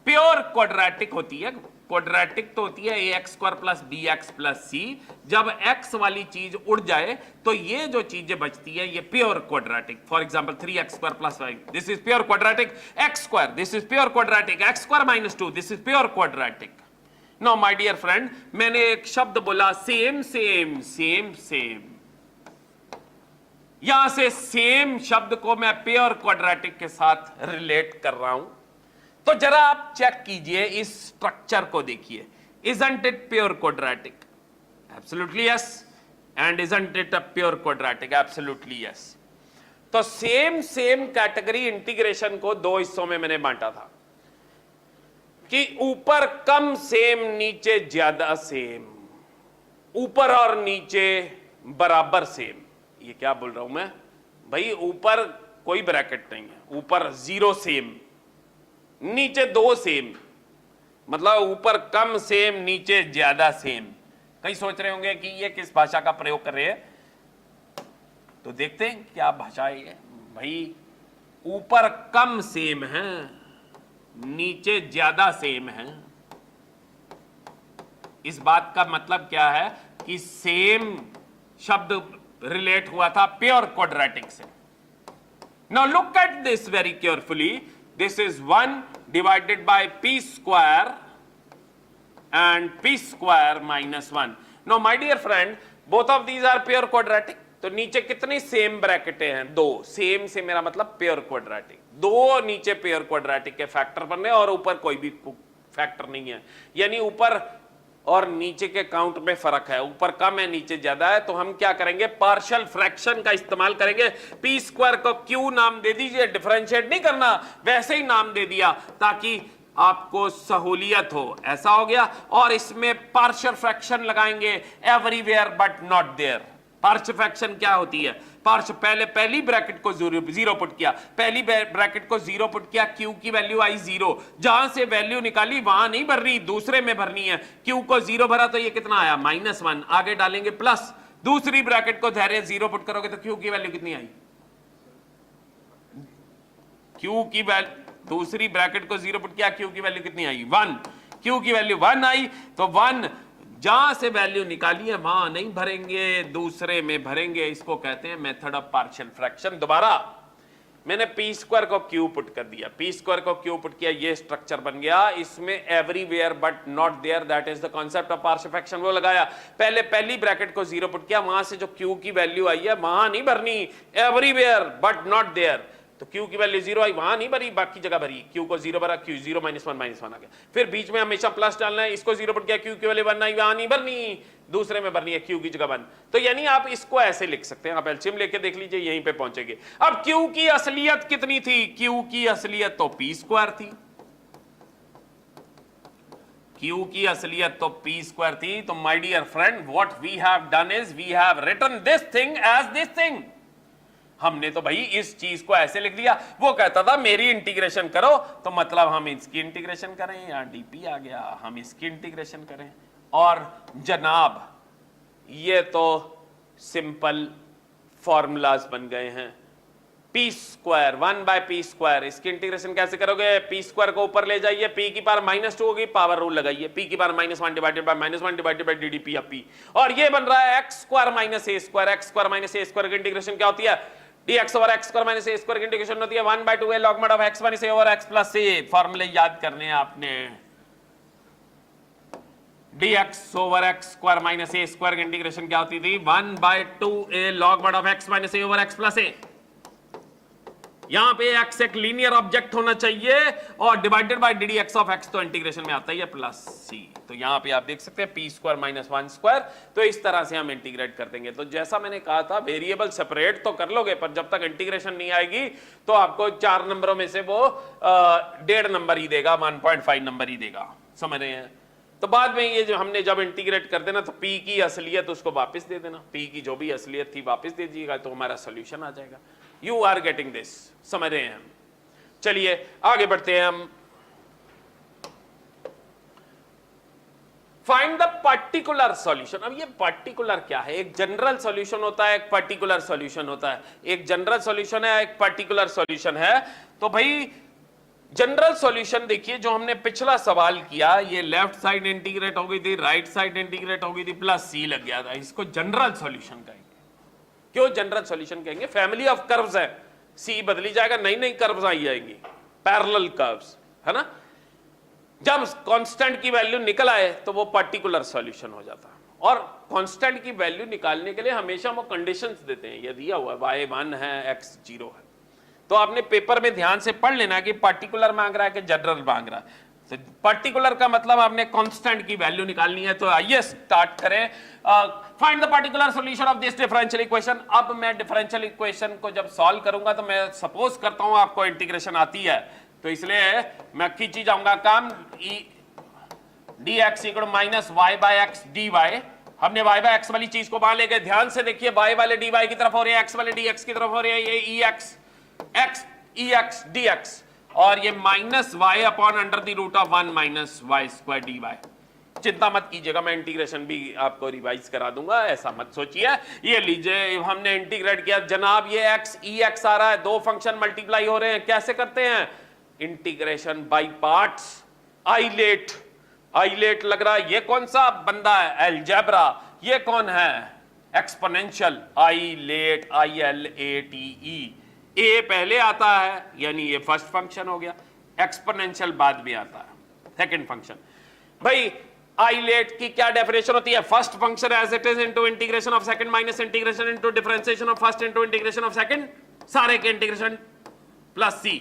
प्योर क्वाड्रेटिक होती है, क्वाड्रेटिक तो होती है ax square plus bx plus c। जब x वाली चीज उड़ जाए तो ये जो चीजें बचती है ये pure quadratic. For example 3x square plus 5, this is pure quadratic. x square, this is pure quadratic. x square minus 2, this is pure quadratic. No my dear friend, मैंने एक शब्द बोला सेम सेम सेम सेम, यहां से same शब्द को मैं pure quadratic के साथ रिलेट कर रहा हूं। तो जरा आप चेक कीजिए, इस स्ट्रक्चर को देखिए, isn't it pure quadratic? Absolutely yes. And isn't it a pure quadratic? Absolutely yes. तो सेम सेम कैटेगरी इंटीग्रेशन को दो हिस्सों में मैंने बांटा था कि ऊपर कम सेम, नीचे ज्यादा सेम। ऊपर और नीचे बराबर सेम। ये क्या बोल रहा हूं मैं भाई, ऊपर कोई ब्रैकेट नहीं है, ऊपर 0 सेम, नीचे 2 सेम, मतलब ऊपर कम सेम नीचे ज्यादा सेम। कई सोच रहे होंगे कि ये किस भाषा का प्रयोग कर रहे हैं, तो देखते हैं क्या भाषा है ये। भाई ऊपर कम सेम है, नीचे ज्यादा सेम है। इस बात का मतलब क्या है कि सेम शब्द रिलेट हुआ था प्योर क्वाड्रेटिक से। Now look at this very carefully, this is 1 divided by p square and p square minus 1. Now my dear friend, both of these are pure quadratic. तो नीचे कितनी सेम ब्रैकेटें हैं? 2। Same से मेरा मतलब प्योर क्वाड्रेटिक। 2 नीचे pure quadratic के factor बनने और ऊपर कोई भी फैक्टर नहीं है, यानी ऊपर और नीचे के काउंट में फर्क है, ऊपर कम है नीचे ज्यादा है। तो हम क्या करेंगे, पार्शियल फ्रैक्शन का इस्तेमाल करेंगे। पी स्क्वायर को क्यू नाम दे दीजिए, डिफरेंशिएट नहीं करना, वैसे ही नाम दे दिया ताकि आपको सहूलियत हो। ऐसा हो गया। और इसमें पार्शियल फ्रैक्शन लगाएंगे everywhere but not there. Partial fraction क्या होती है? पहली ब्रैकेट को 0 पुट किया, पहली ब्रैकेट को 0 पुट किया, क्यू की वैल्यू आई 0। जहां से वैल्यू निकाली वहां नहीं भर रही, दूसरे में भरनी है। क्यू को 0 भरा तो ये कितना आया? -1। आगे डालेंगे प्लस, दूसरी ब्रैकेट को धैर्य 0 पुट करोगे तो क्यू की वैल्यू कितनी आई? क्यू की वैल्यू, दूसरी ब्रैकेट को 0 पुट किया, क्यू की वैल्यू कितनी आई? 1। क्यू की वैल्यू 1 आई तो 1 जहां से वैल्यू निकाली है वहां नहीं भरेंगे, दूसरे में भरेंगे। इसको कहते हैं मेथड ऑफ पार्शियल फ्रैक्शन। दोबारा मैंने पी स्क्वायर को क्यू पुट कर दिया, पी स्क्वायर को क्यू पुट किया, ये स्ट्रक्चर बन गया। इसमें everywhere but not there, that is the concept of partial fraction, वो लगाया। पहले पहली ब्रैकेट को 0 पुट किया, वहां से जो क्यू की वैल्यू आई है वहां नहीं भरनी, एवरीवेयर बट नॉट देयर। तो क्यू की वैल्यू 0 आई, वहां नहीं भरी, बाकी जगह भरी। क्यू को 0 भरा, क्यू 0 -1 आ गया। फिर बीच में हमेशा प्लस डालना है, इसको 0 पुट किया, क्यू की वैल्यू 1 आई, वहां नहीं भरनी, दूसरे में भरनी है, क्यू की जगह 1। तो यानी आप इसको ऐसे लिख सकते हैं, आप एलसीएम लेके देख लीजिए, यहीं पे पहुंचेंगे। अब क्यू की असलियत कितनी थी? क्यू की असलियत तो पी स्क्वायर थी, क्यू की असलियत तो पी स्क्वायर थी। तो my dear friend, what we have done is we have written this thing as this thing. हमने तो भाई इस चीज को ऐसे लिख दिया। वो कहता था मेरी इंटीग्रेशन करो, तो मतलब हम इसकी इंटीग्रेशन करें, या डीपी आ गया, हम इसकी इंटीग्रेशन करें। और जनाब ये तो सिंपल फॉर्मूलाज बन गए हैं। पी स्क्वायर 1/p स्क्वायर, इसकी इंटीग्रेशन कैसे करोगे? पी स्क्वायर को ऊपर ले जाइए, पी की पावर -2 होगी, पावर रूल लगाइए, पी की power -1 divided by -1 divided by ddp of p। और ये बन रहा है x square minus a square. x square minus a square की इंटीग्रेशन क्या होती है? dx over x square minus a square की इंटीग्रेशन होती है 1/2a log mod of x minus a over x plus a। फॉर्मूले याद करने हैं आपने। dx over x square minus a square की इंटीग्रेशन क्या होती थी? 1/2a log mod of x minus a over x plus a। यहां पे x एक लीनियर ऑब्जेक्ट होना चाहिए और divided by ddx of x, तो इंटीग्रेशन में आता है प्लस c। तो यहां पे आप देख सकते हैं p स्क्वायर माइनस 1 स्क्वायर। तो इस तरह से हम इंटीग्रेट कर देंगे। तो जैसा मैंने कहा था, वेरिएबल सेपरेट तो कर लोगे, पर जब तक इंटीग्रेशन नहीं आएगी तो आपको 4 नंबरों में से वो 1.5 नंबर ही देगा, 1.5 नंबर ही देगा। समझ रहे हैं? तो बाद में ये जो हमने जब इंटीग्रेट कर देना, तो p की असलियत उसको वापस दे देना, p की जो भी असलियत थी वापस दे दीजिएगा, तो हमारा सोल्यूशन आ जाएगा। यू आर गेटिंग दिस, समझ रहे हैं हम? चलिए आगे बढ़ते हैं हम। Find the particular solution. अब ये पर्टिकुलर क्या है? एक जनरल सॉल्यूशन होता है, एक पर्टिकुलर सॉल्यूशन होता है। एक जनरल सॉल्यूशन है, एक पर्टिकुलर सॉल्यूशन है। तो भाई जनरल सॉल्यूशन देखिए, जो हमने पिछला सवाल किया, ये लेफ्ट साइड इंटीग्रेट हो गई थी, राइट साइड इंटीग्रेट हो गई थी, प्लस c लग गया था। इसको जनरल सॉल्यूशन कहेंगे। क्यों जनरल सॉल्यूशन कहेंगे? फैमिली ऑफ कर्व्स है, c बदली जाएगा, नई नई कर्व्स आई जाएंगी, पैरेलल कर्व्स, है ना। जब कांस्टेंट की वैल्यू निकल आए तो वो पर्टिकुलर सॉल्यूशन हो जाता है। और कांस्टेंट की वैल्यू निकालने के लिए हमेशा वो कंडीशंस देते हैं। ये दिया हुआ है y1 है, x 0 है, तो आपने पेपर में ध्यान से पढ़ लेना कि पर्टिकुलर मांग रहा है कि जनरल मांग रहा है। तो पर्टिकुलर का मतलब आपने कांस्टेंट की वैल्यू निकालनी है। तो आइए स्टार्ट करें। Find the particular solution of this differential equation. अब मैं डिफरेंशियल इक्वेशन को जब सॉल्व करूंगा, तो मैं सपोज करता हूं आपको इंटीग्रेशन आती है, तो इसलिए मैं खींची जाऊंगा काम dx इक्वल -y/x dy। हमने y बाय एक्स वाली चीज को वहां ले गए, ध्यान से देखिए, y वाले dy की तरफ हो रहे हैं, x वाले dx की तरफ हो रहे हैं, ये ex ex dx, और ये minus y upon under the root of 1 minus y square d y. चिंता मत कीजिएगा, मैं इंटीग्रेशन भी आपको रिवाइज करा दूंगा, ऐसा मत सोचिए। ये लीजिए, हमने इंटीग्रेट किया जनाब, ये x ex आ रहा है, दो फंक्शन मल्टीप्लाई हो रहे हैं, कैसे करते हैं? Integration by parts. आइलेट लग रहा है, ये कौन सा बंदा है? अलजेब्रा। ये कौन है? एक्सपोनेंशियल। आइलेट, ILATE, ए पहले आता है, यानी ये फर्स्ट फंक्शन हो गया, एक्सपोनेंशियल बाद में आता है, सेकंड फंक्शन। भाई आइलेट की क्या डेफिनेशन होती है? First function as it is into integration of second minus integration into differentiation of first into integration of second, सारे के इंटीग्रेशन प्लस सी।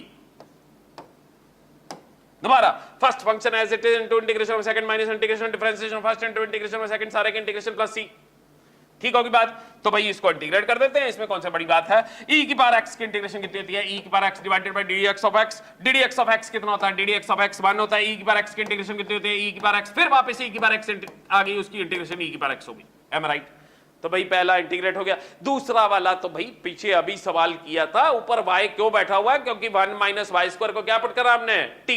दोबारा, first function as it is into integration of second minus integration differentiation of first into integration of second, सारे के integration plus सी। ठीक होगी बात? तो भाई इसको इंटीग्रेट कर देते हैं, इसमें कौन सी बड़ी बात है। e की पावर x की इंटीग्रेशन कितनी होती है? e की power x divided bye ddx of x। ddx of x कितना होता है? ddx ऑफ x 1 होता है। e की पावर x की इंटीग्रेशन कितनी होती है? e की पावर x, फिर वापस e की पावर x आ गई, उसकी इंटीग्रेशन e की पावर x होगी। Am right? तो भाई पहला इंटीग्रेट हो गया। दूसरा वाला तो भाई पीछे अभी सवाल किया था, ऊपर y क्यों बैठा हुआ है? क्योंकि 1 माइनस वाई स्क्वायर को क्या पुट करा हमने? t।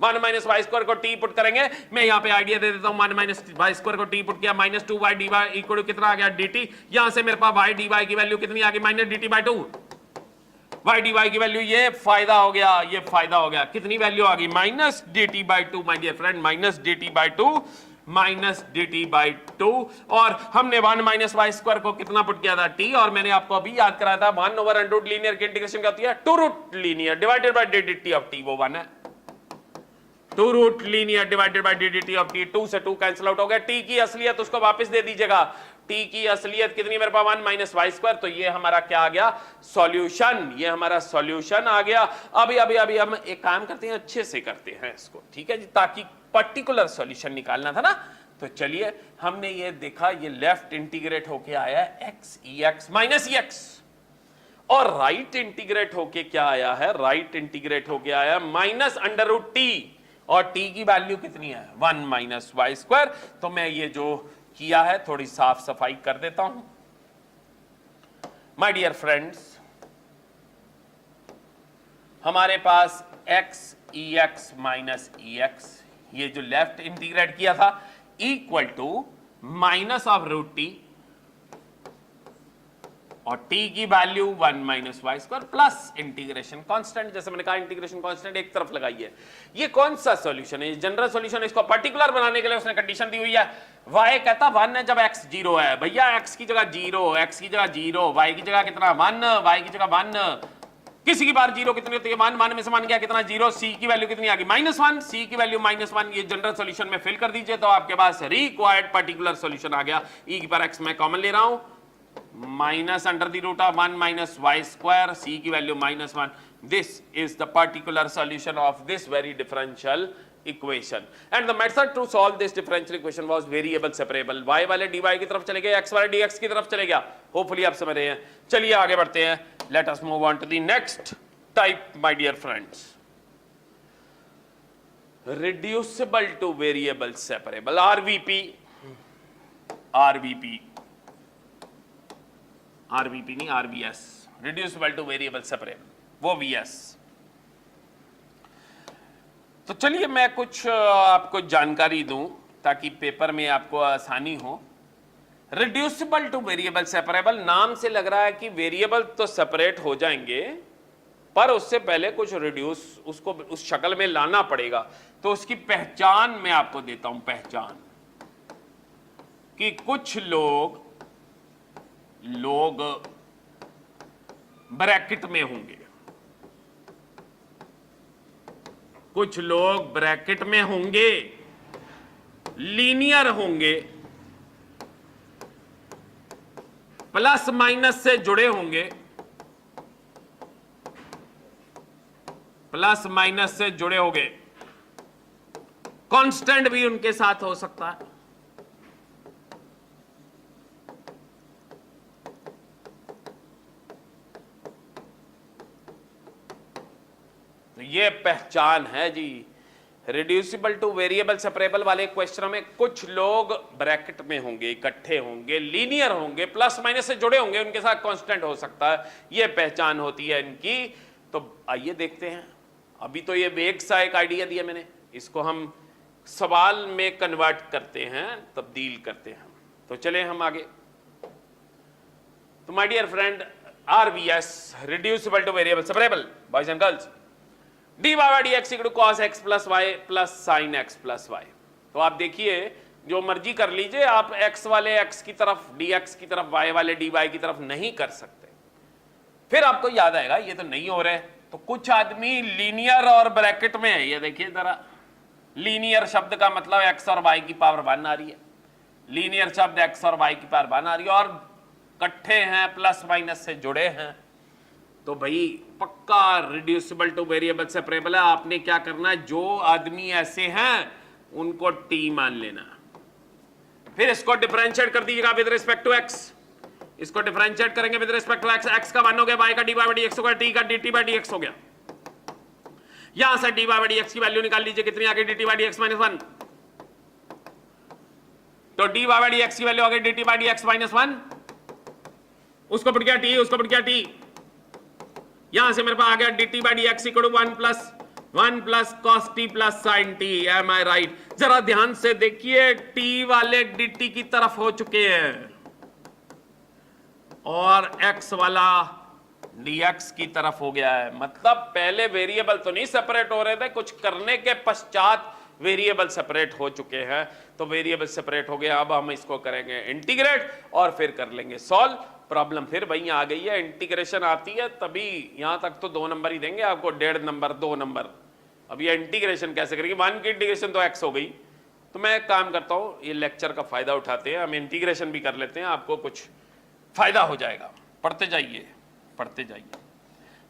1 माइनस वाई स्क्वायर को t पुट करेंगे। मैं यहाँ पे आइडिया दे देता हूँ, 1 माइनस वाई स्क्वायर को t पुट किया, minus 2y dy equal to कितना आ गया? dt। यहां से मेरे पास y dy की वैल्यू कितनी आ गई? Minus dt by 2। y dy की वैल्यू, ये फायदा हो गया, ये फायदा हो गया। कितनी वैल्यू आ गई? Minus dt by 2 my dear friend, minus dt by 2, minus dt by 2। और हमने 1 माइनस वाई स्क्वायर को कितना पुट किया था? t। और मैंने आपको अभी याद कराया था 1 ओवर अंडर रूट लीनियर की इंटीग्रेशन क्या होती है? 2 root linear divided by dt of t, वो 1 है। 2 root linear divided by dt of t, 2 से 2 कैंसिल आउट हो गया। t की असलियत उसको वापस दे दीजिएगा। t की असलियत कितनी मेरे पास? 1 माइनस वाई स्क्वायर। तो ये हमारा क्या आ गया? सॉल्यूशन। ये हमारा सॉल्यूशन आ गया। अभी हम एक काम करते हैं, अच्छे से करते हैं इसको, ठीक है जी, ताकि पर्टिकुलर सॉल्यूशन निकालना था ना। तो चलिए, हमने ये देखा, ये लेफ्ट इंटीग्रेट होके आया x ex माइनस ex, और राइट इंटीग्रेट होके क्या आया है? राइट इंटीग्रेट होके आया माइनस अंडर रूट t, और t की वैल्यू कितनी है? 1 माइनस वाई स्क्वायर। तो मैं ये जो किया है थोड़ी साफ सफाई कर देता हूं। माय डियर फ्रेंड्स, हमारे पास x ex माइनस ex, ये जो लेफ्ट इंटीग्रेट किया था, equal to minus of root t, और t की value 1 minus y square plus integration constant. जैसे मैंने कहा, इंटीग्रेशन कांस्टेंट एक तरफ लगाइए। ये कौन सा सॉल्यूशन है? General solution. इसको पर्टिकुलर बनाने के लिए उसने कंडीशन दी हुई है, y कहता 1 है जब x 0 है। भैया x की जगह 0, x की जगह 0, y की जगह कितना? 1, y की जगह 1। किसी की बार 0 कितनी होती है? 1 में से मान गया कितना? 0। c की वैल्यू कितनी आ गई? -1। c की वैल्यू -1। ये जनरल सॉल्यूशन में फिल कर दीजिए, तो आपके पास रिक्वायर्ड पर्टिकुलर सॉल्यूशन आ गया। e की पावर x मैं कॉमन ले रहा हूं, minus under the root of 1 minus y square, c की value -1। This is the particular solution of this very differential equation, and the method to solve this differential equation was variable separable. y वाले dy की तरफ चले गए, x वाले dx की तरफ चले गया। होपफुली आप समझ रहे हैं। चलिए आगे बढ़ते हैं। Let us move on to the next type my dear friends, reducible to variable separable, RVP नहीं, RVS, reducible to variable separable, वो VS। तो चलिए मैं कुछ आपको जानकारी दूं ताकि पेपर में आपको आसानी हो। रिड्यूसिबल टू वेरिएबल सेपरेबल, नाम से लग रहा है कि वेरिएबल तो सेपरेट हो जाएंगे, पर उससे पहले कुछ रिड्यूस, उसको उस शक्ल में लाना पड़ेगा। तो उसकी पहचान मैं आपको देता हूं, पहचान कि कुछ लोग ब्रैकेट में होंगे, कुछ लोग ब्रैकेट में होंगे, लीनियर होंगे, प्लस माइनस से जुड़े होंगे, प्लस माइनस से जुड़े होंगे, कांस्टेंट भी उनके साथ हो सकता है। ये पहचान है जी रिड्यूसिबल टू वेरिएबल सेपरेबल वाले क्वेश्चनों में कुछ लोग ब्रैकेट में होंगे, इकट्ठे होंगे, लीनियर होंगे, प्लस माइनस से जुड़े होंगे, उनके साथ कांस्टेंट हो सकता है, ये पहचान होती है इनकी। तो आइए देखते हैं। अभी तो ये वेग सा एक आइडिया दिया मैंने, इसको हम सवाल में कन्वर्ट करते हैं, तब्दील करते हैं। तो चले हम आगे। तो my dear friend, RVS reducible to variable separable, boys and girls, dy by dx equal to cos x plus y plus sine x plus y. तो आप देखिए, जो मर्जी कर लीजिए, आप x वाले x की तरफ dx की तरफ, y वाले dy की तरफ नहीं कर सकते। फिर आपको याद आएगा ये तो नहीं हो रहा है। तो कुछ आदमी लीनियर और ब्रैकेट में है, ये देखिए जरा, लीनियर शब्द का मतलब x और y की पावर 1 आ रही है, लीनियर शब्द x और y की पावर 1 आ रही है, और इकट्ठे हैं, प्लस माइनस से जुड़े हैं। तो भाई पक्का रिड्यूसिबल टू वेरिएबल सेपरेबल है। आपने क्या करना है, जो आदमी ऐसे हैं उनको t मान लेना, फिर इसको डिफरेंशिएट कर दीजिएगा विद रिस्पेक्ट टू x। इसको डिफरेंशिएट करेंगे with respect to x, x का 1 हो गया, y का dy by dx हो गया, t का dt by dx हो गया। यहां से dy by dx की वैल्यू निकाल लीजिए, कितनी आ गई, dt by dx minus 1। तो dy by dx की वैल्यू आ गई dt by dx minus 1, उसको पड़ गया t, उसको पड़ गया t, यहां से मेरे पास आ गया dt by dx equal to 1 plus cos t plus sin t। Am I right? जरा ध्यान से देखिए, t वाले dt की तरफ हो चुके हैं और x वाला dx की तरफ हो गया है। मतलब पहले वेरिएबल तो नहीं सेपरेट हो रहे थे, कुछ करने के पश्चात वेरिएबल सेपरेट हो चुके हैं। तो वेरिएबल सेपरेट हो गया, अब हम इसको करेंगे इंटीग्रेट और फिर कर लेंगे सॉल्व। प्रॉब्लम फिर वहीं आ गई है, इंटीग्रेशन आती है तभी, यहां तक तो 2 नंबर ही देंगे आपको, 1.5 नंबर 2 नंबर। अब ये इंटीग्रेशन कैसे करेंगे, 1 की इंटीग्रेशन तो x हो गई। तो मैं एक काम करता हूं, ये लेक्चर का फायदा उठाते हैं, हम इंटीग्रेशन भी कर लेते हैं, आपको कुछ फायदा हो जाएगा। पढ़ते जाइए, पढ़ते जाइए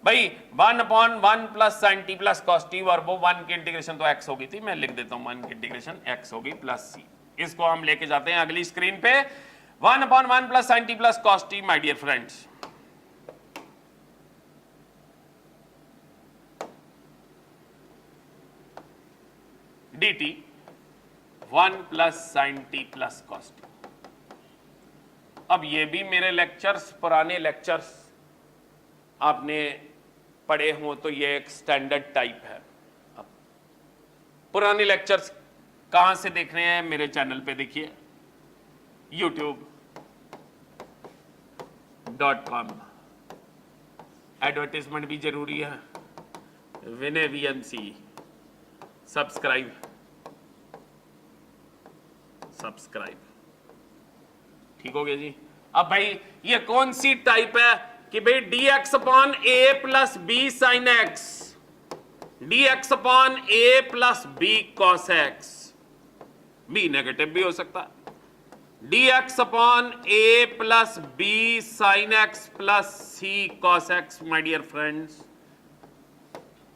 भाई। 1/1 plus sine t plus cos T, और वो 1 की इंटीग्रेशन तो x हो गई थी, मैं लिख देता हूं 1 की इंटीग्रेशन x हो गई प्लस c। इसको हम लेके जाते हैं अगली स्क्रीन पे। 1/1 plus sine t plus cos t, my dear friends, dt 1 plus sine t plus cos t. अब ये भी मेरे लेक्चर्स, पुराने लेक्चर्स आपने पढ़े हो तो ये एक स्टैंडर्ड टाइप है। अब पुराने लेक्चर्स कहां से देख रहे हैं, मेरे चैनल पे देखिए, youtube.com। एडवर्टाइजमेंट भी जरूरी है, विनय VNC, सब्सक्राइब, ठीक हो गया जी। अब भाई ये कौन सी टाइप है कि भाई dx upon a plus b sine x, dx upon a plus b cos x, b negative भी हो सकता है, dx upon a plus b sine x plus c cos x. My dear friends,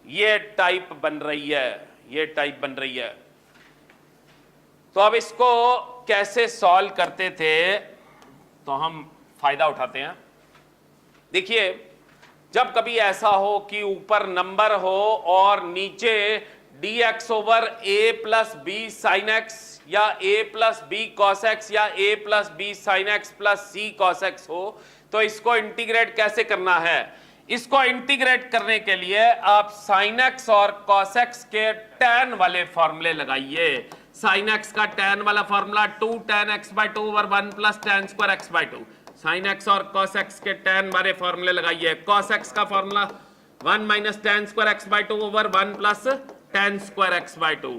ये type बन रही है, ये type बन रही है। तो अब इसको कैसे सॉल्व करते थे, तो हम फायदा उठाते हैं। देखिए, जब कभी ऐसा हो कि ऊपर नंबर हो और नीचे dx over a plus b sine x या a plus b cos x या a plus b sine x plus c cos x हो, तो इसको इंटीग्रेट कैसे करना है। इसको इंटीग्रेट करने के लिए आप साइन एक्स और कॉस एक्स के tan वाले फॉर्मूले लगाइए। साइन एक्स का tan वाला formula 2 tan x by 2 over 1 plus tan square x by 2। Sine x और कॉस एक्स के tan वाले फॉर्मूले लगाइए। कॉस एक्स का formula 1 minus tan square x by 2 over 1 plus tan square x by 2।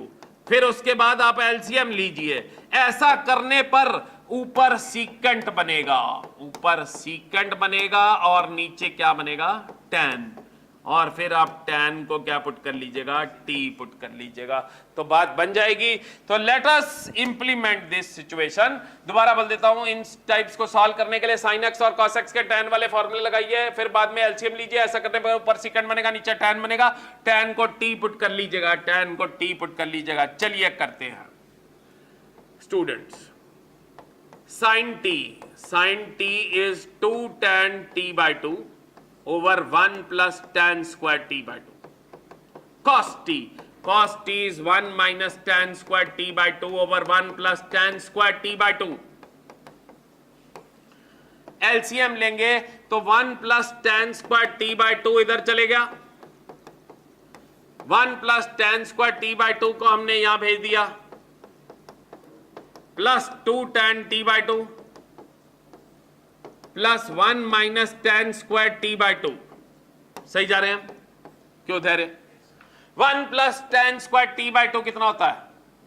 फिर उसके बाद आप एलसीएम लीजिए। ऐसा करने पर ऊपर सीकेंट बनेगा, ऊपर सीकेंट बनेगा और नीचे क्या बनेगा, tan। और फिर आप tan को क्या पुट कर लीजिएगा, t पुट कर लीजिएगा, तो बात बन जाएगी। तो let us implement this situation. दोबारा बोल देता हूं, इन टाइप्स को सॉल्व करने के लिए sin x और cos x के tan वाले फॉर्मूले लगाइए, फिर बाद में एलसीएम लीजिए। ऐसा करने पर ऊपर सेकंड बनेगा, नीचे tan बनेगा। tan को t पुट कर लीजिएगा, tan को t पुट कर लीजिएगा। चलिए करते हैं students. sin t is 2 tan t by 2 over 1 plus tan square t by 2। cos cos t is 1 minus tan square t by 2 over 1 plus tan square t by 2। LCM लेंगे तो 1 plus tan square t by 2 इधर चले गया, 1 plus tan square t by 2 को हमने यहां भेज दिया, plus 2 tan t by 2 plus 1 minus tan square t by 2। सही जा रहे हैं हम? क्यों धैर्य? 1 plus tan square t by 2 कितना होता है?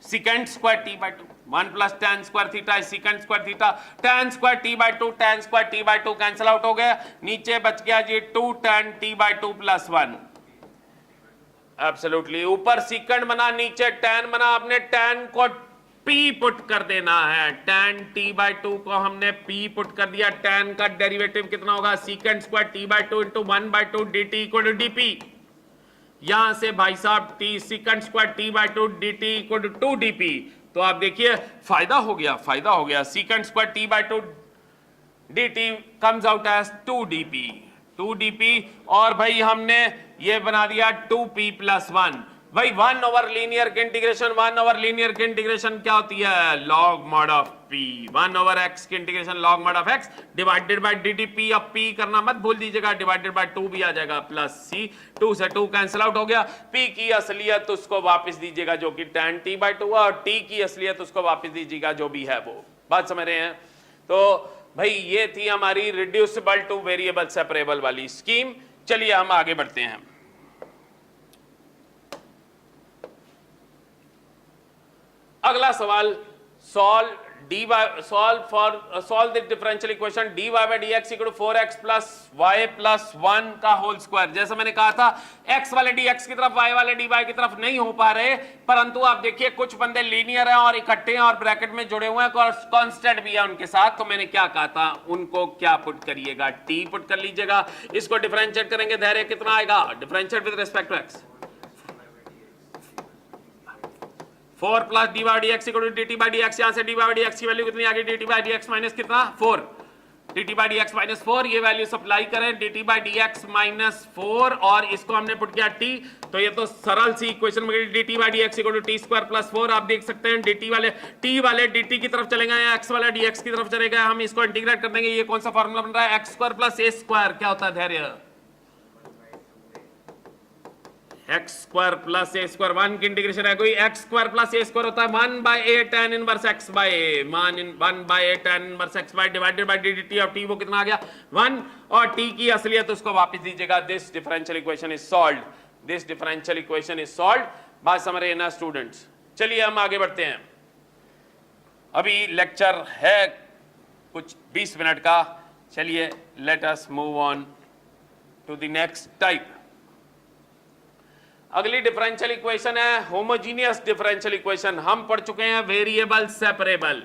secant square t by 2। 1 plus tan square theta is secant square theta, tan square t by 2 tan square t by 2 cancel out हो गया, नीचे बच गया जी 2 tan t by 2 plus 1। Absolutely, ऊपर secant बना नीचे tan बना, आपने tan को p पुट कर देना है, tan t by 2 को हमने p पुट कर दिया, tan का डेरिवेटिव कितना होगा? secant square t by 2 into 1 by 2 dt equal to dp। यहां से भाई साहब t secant square t by 2 dt equal to 2 dp। तो आप देखिए फायदा हो गया, फायदा हो गया, secant square t by 2 dt comes out as 2 dp, 2 dp। और भाई हमने ये बना दिया 2p plus 1। भाई 1 ओवर लीनियर की इंटीग्रेशन, 1 ओवर लीनियर की इंटीग्रेशन क्या होती है? Log mod of p। 1 over x की integration log mod of x divided bye ddp। अब p करना मत भूल दीजिएगा, डिवाइडेड बाय 2 भी आ जाएगा, प्लस c, 2 से 2 कैंसिल आउट हो गया। p की असलियत उसको वापस दीजिएगा जो कि tan t by 2, और t की असलियत उसको वापस दीजिएगा जो भी है वो। बात समझ रहे हैं? तो भाई ये थी हमारी रिड्यूसिबल टू वेरिएबल सेपरेबल वाली स्कीम। चलिए हम आगे बढ़ते हैं। अगला सवाल, solve the differential equation dy by dx equal to 4x plus y plus 1 का होल स्क्वायर। जैसा मैंने कहा था x वाले dx की तरफ y वाले dy की तरफ नहीं हो पा रहे, परंतु आप देखिए कुछ बंदे लीनियर हैं और इकट्ठे हैं और ब्रैकेट में जुड़े हुए हैं और कांस्टेंट भी है उनके साथ। तो मैंने क्या कहा था, उनको क्या पुट करिएगा? t पुट कर लीजिएगा। इसको डिफरेंशिएट करेंगे, धैर्य कितना आएगा? Differentiate with respect to x, 4 plus dy by dx equal to dt by dx। यहां से dy by dx की वैल्यू कितनी आ गई? dt by dx माइनस कितना? 4। dt by dx माइनस 4, ये वैल्यू सप्लाई करें dt by dx माइनस 4 और इसको हमने पुट किया t। तो ये तो सरल सी इक्वेशन में गई, dt by dx equal to t square plus 4। आप देख सकते हैं dt वाले t वाले dt की तरफ चले गए, x वाला dx की तरफ चले गए। हम इसको इंटीग्रेट कर देंगे। ये कौन सा फॉर्मूला बन रहा है? x square plus a square. क्या होता है धैर्य? x square plus a square, 1 की इंटीग्रेशन है कोई, x square plus a square होता है 1 by a tan inverse x by a, 1 by a tan inverse x by divided by dt of t। वो कितना आ गया? 1। और t की असलियत उसको वापस दीजिएगा। This differential equation is solved, this differential equation is solved. बात समझ रहे हैं ना स्टूडेंट्स? चलिए हम आगे बढ़ते हैं। अभी लेक्चर है कुछ 20 मिनट का। चलिए let us move on to the next type. अगली डिफरेंशियल इक्वेशन है होमोजीनियस डिफरेंशियल इक्वेशन। हम पढ़ चुके हैं वेरिएबल सेपरेबल,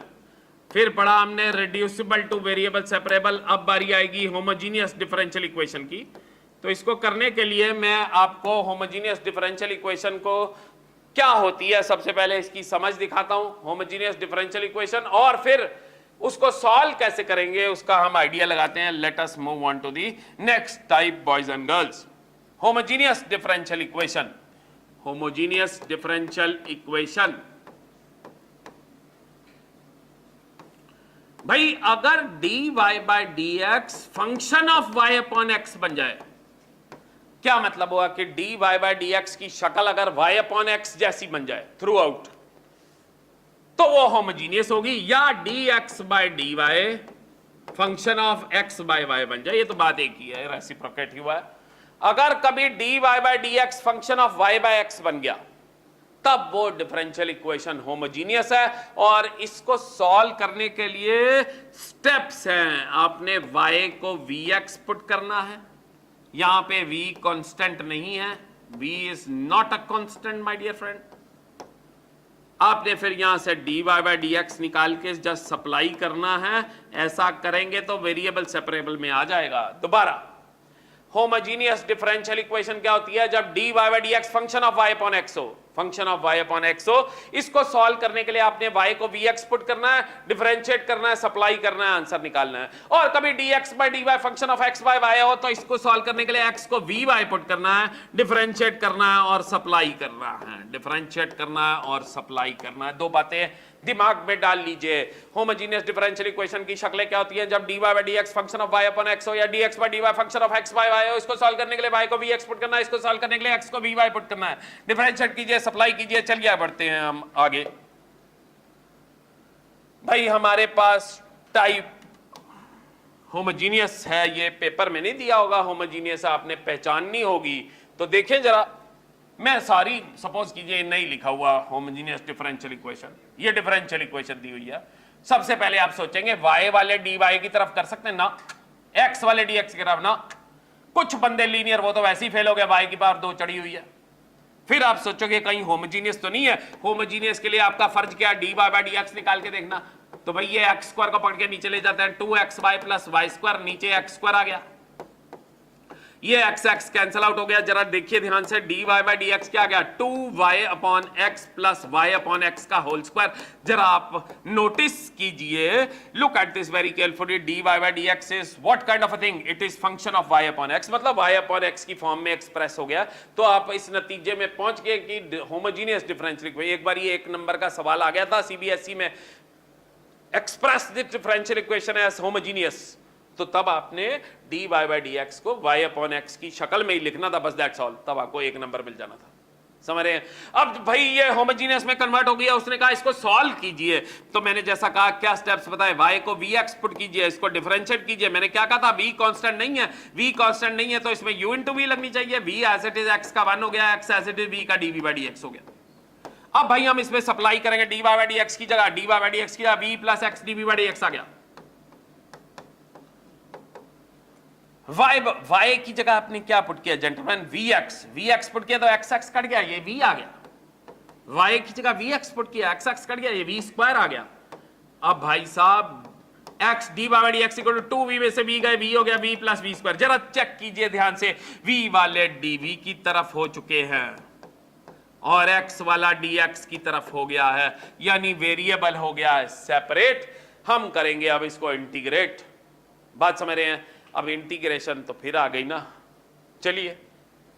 फिर पढ़ा हमने रिड्यूसिबल टू वेरिएबल सेपरेबल। अब बारी आएगी होमोजीनियस डिफरेंशियल इक्वेशन की। तो इसको करने के लिए मैं आपको होमोजीनियस डिफरेंशियल इक्वेशन को क्या होती है सबसे पहले इसकी समझ दिखाता हूं, होमोजीनियस डिफरेंशियल इक्वेशन, और फिर उसको सॉल्व कैसे करेंगे उसका हम आइडिया लगाते हैं। Let us move on to the next type boys and girls. Homogeneous differential equation, homogeneous differential equation. भाई अगर dy by dx function of y upon x बन जाए, क्या मतलब हुआ कि dy by dx की शक्ल अगर y अपॉन x जैसी बन जाए थ्रू आउट, तो वो होमोजीनियस होगी, या dx by dy function of x by y बन जाए। ये तो बात एक ही है, रेसिप्रोकेट हुआ है। अगर कभी dy by dx function of y by x बन गया, तब वो डिफरेंशियल इक्वेशन होमोजीनियस है। और इसको सॉल्व करने के लिए स्टेप्स हैं। आपने y को vx पुट करना है, यहां पे v कांस्टेंट नहीं है, v is not a constant my dear friend. आपने फिर यहां से dy by dx निकाल के जस्ट सप्लाई करना है। ऐसा करेंगे तो वेरिएबल सेपरेबल में आ जाएगा। दोबारा होमोजीनियस डिफरेंशियल इक्वेशन क्या होती है? जब dy by D x function of y upon x हो, function of y upon x हो, इसको सॉल्व करने के लिए आपने y को vx पुट करना है, डिफरेंशिएट करना है, सप्लाई करना है, आंसर निकालना है। और कभी dx by dy function of x by y हो तो इसको सॉल्व करने के लिए x को vy पुट करना है, डिफरेंशिएट करना है और सप्लाई करना है, डिफरेंशिएट करना है और सप्लाई करना है। दो बातें दिमाग में डाल लीजिए। होमोजीनियस डिफरेंशियल इक्वेशन की शक्लें क्या होती हैं? जब dy by dx function of y upon x हो या dx by dy function of x by y हो, इसको सॉल्व करने के लिए y को vx पुट करना है, इसको सॉल्व करने के लिए x को vy पुट करना है, डिफरेंशिएट कीजिए, सप्लाई कीजिए। चलिए बढ़ते हैं हम आगे। भाई हमारे पास टाइप होमोजीनियस है, ये पेपर में नहीं दिया होगा, होमोजीनियस आपने पहचाननी होगी। तो देखें जरा, मैं सारी सपोज कीजिए नहीं लिखा हुआ होमोजीनियस डिफरेंशियल इक्वेशन, ये डिफरेंशियल इक्वेशन दी हुई है। सबसे पहले आप सोचेंगे y वाले dy की तरफ कर सकते हैं ना, x वाले dx की तरफ ना। कुछ बंदे लीनियर, वो तो वैसे ही फेल हो गया, y की पावर 2 चढ़ी हुई है। फिर आप सोचोगे कहीं होमोजीनियस तो नहीं है। होमोजीनियस के लिए आपका फर्ज क्या है? dy बाई dx निकाल के देखना। तो भाई ये x स्क्वायर को पकड़ के नीचे ले जाते हैं, 2xy प्लस वाई स्क्वायर, नीचे x स्क्वायर आ गया, ये x x कैंसिल आउट हो गया। जरा देखिए ध्यान से, dy बाई dx क्या आ गया? 2y upon x plus y upon x का होल स्क्वायर। जरा आप नोटिस कीजिए, look at this very carefully, dy by dx is what kind of a thing? It is function of y upon x, मतलब y upon x की form में express हो गया। तो आप इस नतीजे में पहुंच गए कि होमोजीनियस डिफरेंशियल। एक बार ये 1 नंबर का सवाल आ गया था CBSE में, express the differential equation as homogeneous, तो तब आपने dy बाई dx को y अपॉन x की शक्ल में ही लिखना था, बस दैट्स ऑल, तब आपको 1 नंबर मिल जाना था। समझ रहे हैं? अब भाई ये होमोजीनियस में कन्वर्ट हो गया, उसने कहा इसको सॉल्व कीजिए। तो मैंने जैसा कहा, क्या स्टेप्स बताए? y को vx पुट कीजिए, इसको डिफरेंशिएट कीजिए। मैंने क्या कहा था? v कांस्टेंट नहीं है, v कांस्टेंट नहीं है तो इसमें u इंटू v लगनी चाहिए। v as it is x का 1 हो गया, x as it is v का dv बाई dx हो गया। अब भाई हम इसमें सप्लाई करेंगे, dy बाई dx की जगह dy बाई dx की जगह v plus x dv by dx आ गया। y की जगह आपने क्या पुट किया जेंटलमैन? vx पुट किया तो x कट गया, ये v आ गया। y की जगह vx पुट किया, x कट गया, ये v स्क्वायर आ गया। अब भाई साहब x dy by dx equal to 2v में से v गए, v हो गया v प्लस v स्क्वायर। जरा चेक कीजिए ध्यान से, v वाले dv की तरफ हो चुके हैं और x वाला dx की तरफ हो गया है, यानी वेरिएबल हो गया है सेपरेट। हम करेंगे अब इसको इंटीग्रेट। बात समझ रहे हैं? अब इंटीग्रेशन तो फिर आ गई ना। चलिए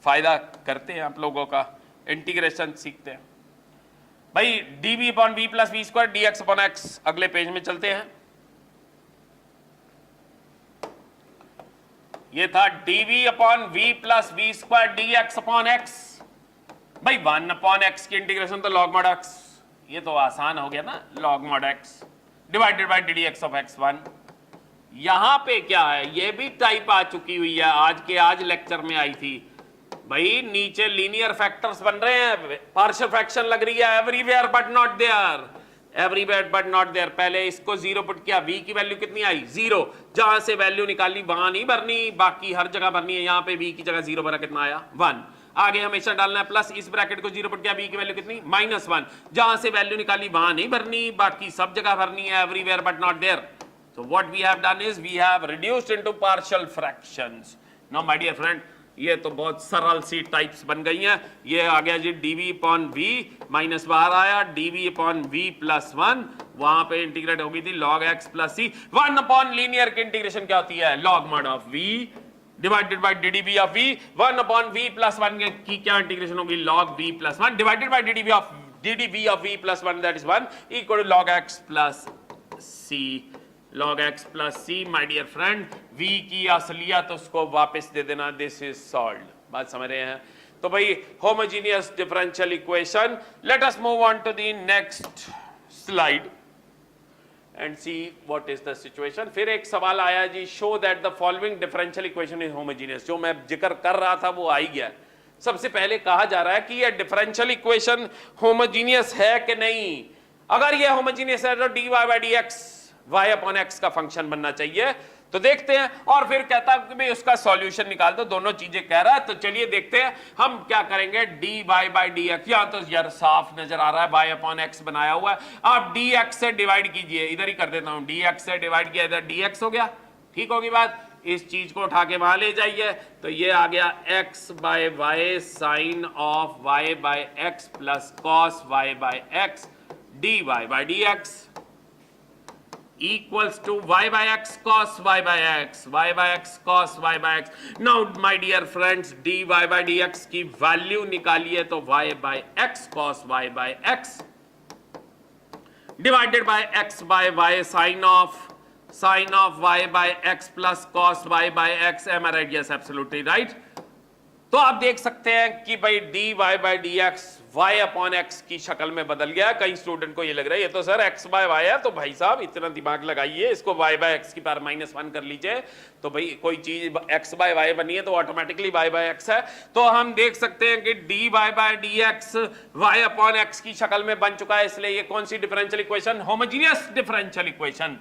फायदा करते हैं आप लोगों का, इंटीग्रेशन सीखते हैं। भाई dv upon v plus v square dx upon x, अगले पेज में चलते हैं। ये था dv upon v plus v square dx upon x। भाई 1 अपॉन x की इंटीग्रेशन तो log mod x, ये तो आसान हो गया ना, log mod x divided by ddx of x1। यहां पे क्या है? ये भी टाइप आ चुकी हुई है, आज लेक्चर में आई थी। भाई नीचे लीनियर फैक्टर्स बन रहे हैं, पार्शियल फ्रैक्शन लग रही है, everywhere but not there, everywhere but not there. पहले इसको 0 पुट किया, v की वैल्यू कितनी आई? 0। जहां से वैल्यू निकाली वहां नहीं भरनी, बाकी हर जगह भरनी है। यहां पे v की जगह 0 भरा, कितना आया? 1। आगे हमेशा डालना है प्लस, इस ब्रैकेट को 0 पुट किया, v की वैल्यू कितनी? -1। जहां से वैल्यू निकाली वहां नहीं भरनी, बाकी सब जगह भरनी है, everywhere but not there. So what we have done is we have reduced into partial fractions. Now my dear friend, ये तो बहुत सरल सी टाइप्स बन गई हैं। ये आ गया जी dv अपॉन v, माइनस बाहर आया, dv अपॉन v प्लस 1, वहां पे इंटीग्रेट हो गई थी log x plus c। 1 upon linear की इंटीग्रेशन क्या होती है? log mod of v divided by ddv of v। 1 upon v plus 1 की क्या इंटीग्रेशन होगी? log v plus 1 divided by ddv of v plus 1, that is 1 equal to log x plus c। log x plus c, my dear friend, v की असलियत उसको वापस दे देना, this is solved. बात समझ रहे हैं? तो भाई homogeneous differential equation. Let us move on to the next slide and see what is the situation. फिर एक सवाल आया जी, show that the following differential equation is homogeneous. जो मैं जिक्र कर रहा था वो आ ही गया। सबसे पहले कहा जा रहा है कि ये डिफरेंशियल इक्वेशन होमोजीनियस है कि नहीं। अगर ये होमोजीनियस है तो dy by dx y upon x का फंक्शन बनना चाहिए। तो देखते हैं, और फिर कहता है कि भाई उसका सॉल्यूशन निकाल दो, दोनों चीजें कह रहा है। तो चलिए देखते हैं हम क्या करेंगे। dy बाई dx, यहां तो यार साफ नजर आ रहा है y अपॉन x बनाया हुआ है। आप dx से डिवाइड कीजिए, इधर ही कर देता हूं, dx से डिवाइड किया, इधर dx हो गया, ठीक होगी बात। इस चीज को उठा के वहां ले जाइए तो ये आ गया x by y sine of y by x plus cos y by x dy by dx equals to y by x cos y by x, y by x cos y by x. Now my dear friends, dy by dx की value निकालिए तो y by x cos y by x divided by x by y sin of y by x plus cos y by x. Am I right? Yes, absolutely right. तो आप देख सकते हैं कि भाई dy by dx y upon x की शक्ल में बदल गया। कई स्टूडेंट को ये लग रहा है ये तो सर x by y है, तो भाई साहब इतना दिमाग लगाइए, इसको y by x की पावर -1 कर लीजिए तो भाई कोई चीज x by y बनी है तो ऑटोमेटिकली y by x है। तो हम देख सकते हैं कि dy by dx y upon x की शक्ल में बन चुका है, इसलिए ये कौन सी differential equation? Homogeneous differential equation.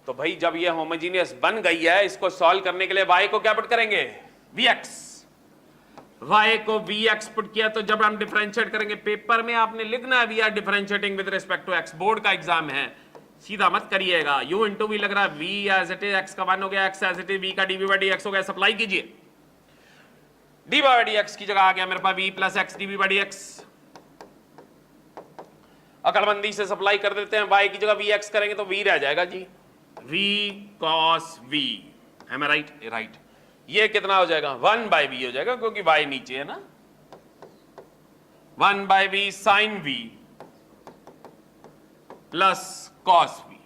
तो भाई जब ये होमोजेनियस बन गई है, इसको सॉल्व करने के लिए y को क्या पुट करेंगे? vx। y को vx पुट किया तो जब हम डिफरेंशिएट करेंगे, पेपर में आपने लिखना है we are differentiating with respect to x, board का एग्जाम है, सीधा मत करिएगा। u इंटू वी लग रहा है, v as it is x का 1 हो गया, x as it is v का dv बाई dx हो गया, सप्लाई कीजिए। dy बाई dx की जगह आ गया मेरे पास v plus x dv by dx। अकलमंदी से सप्लाई कर देते हैं, y की जगह vx करेंगे तो v रह जाएगा जी, v cos v। am I right? Right. ये कितना हो जाएगा? 1 बाई वी हो जाएगा क्योंकि y नीचे है ना, 1 by v sine v plus cos v।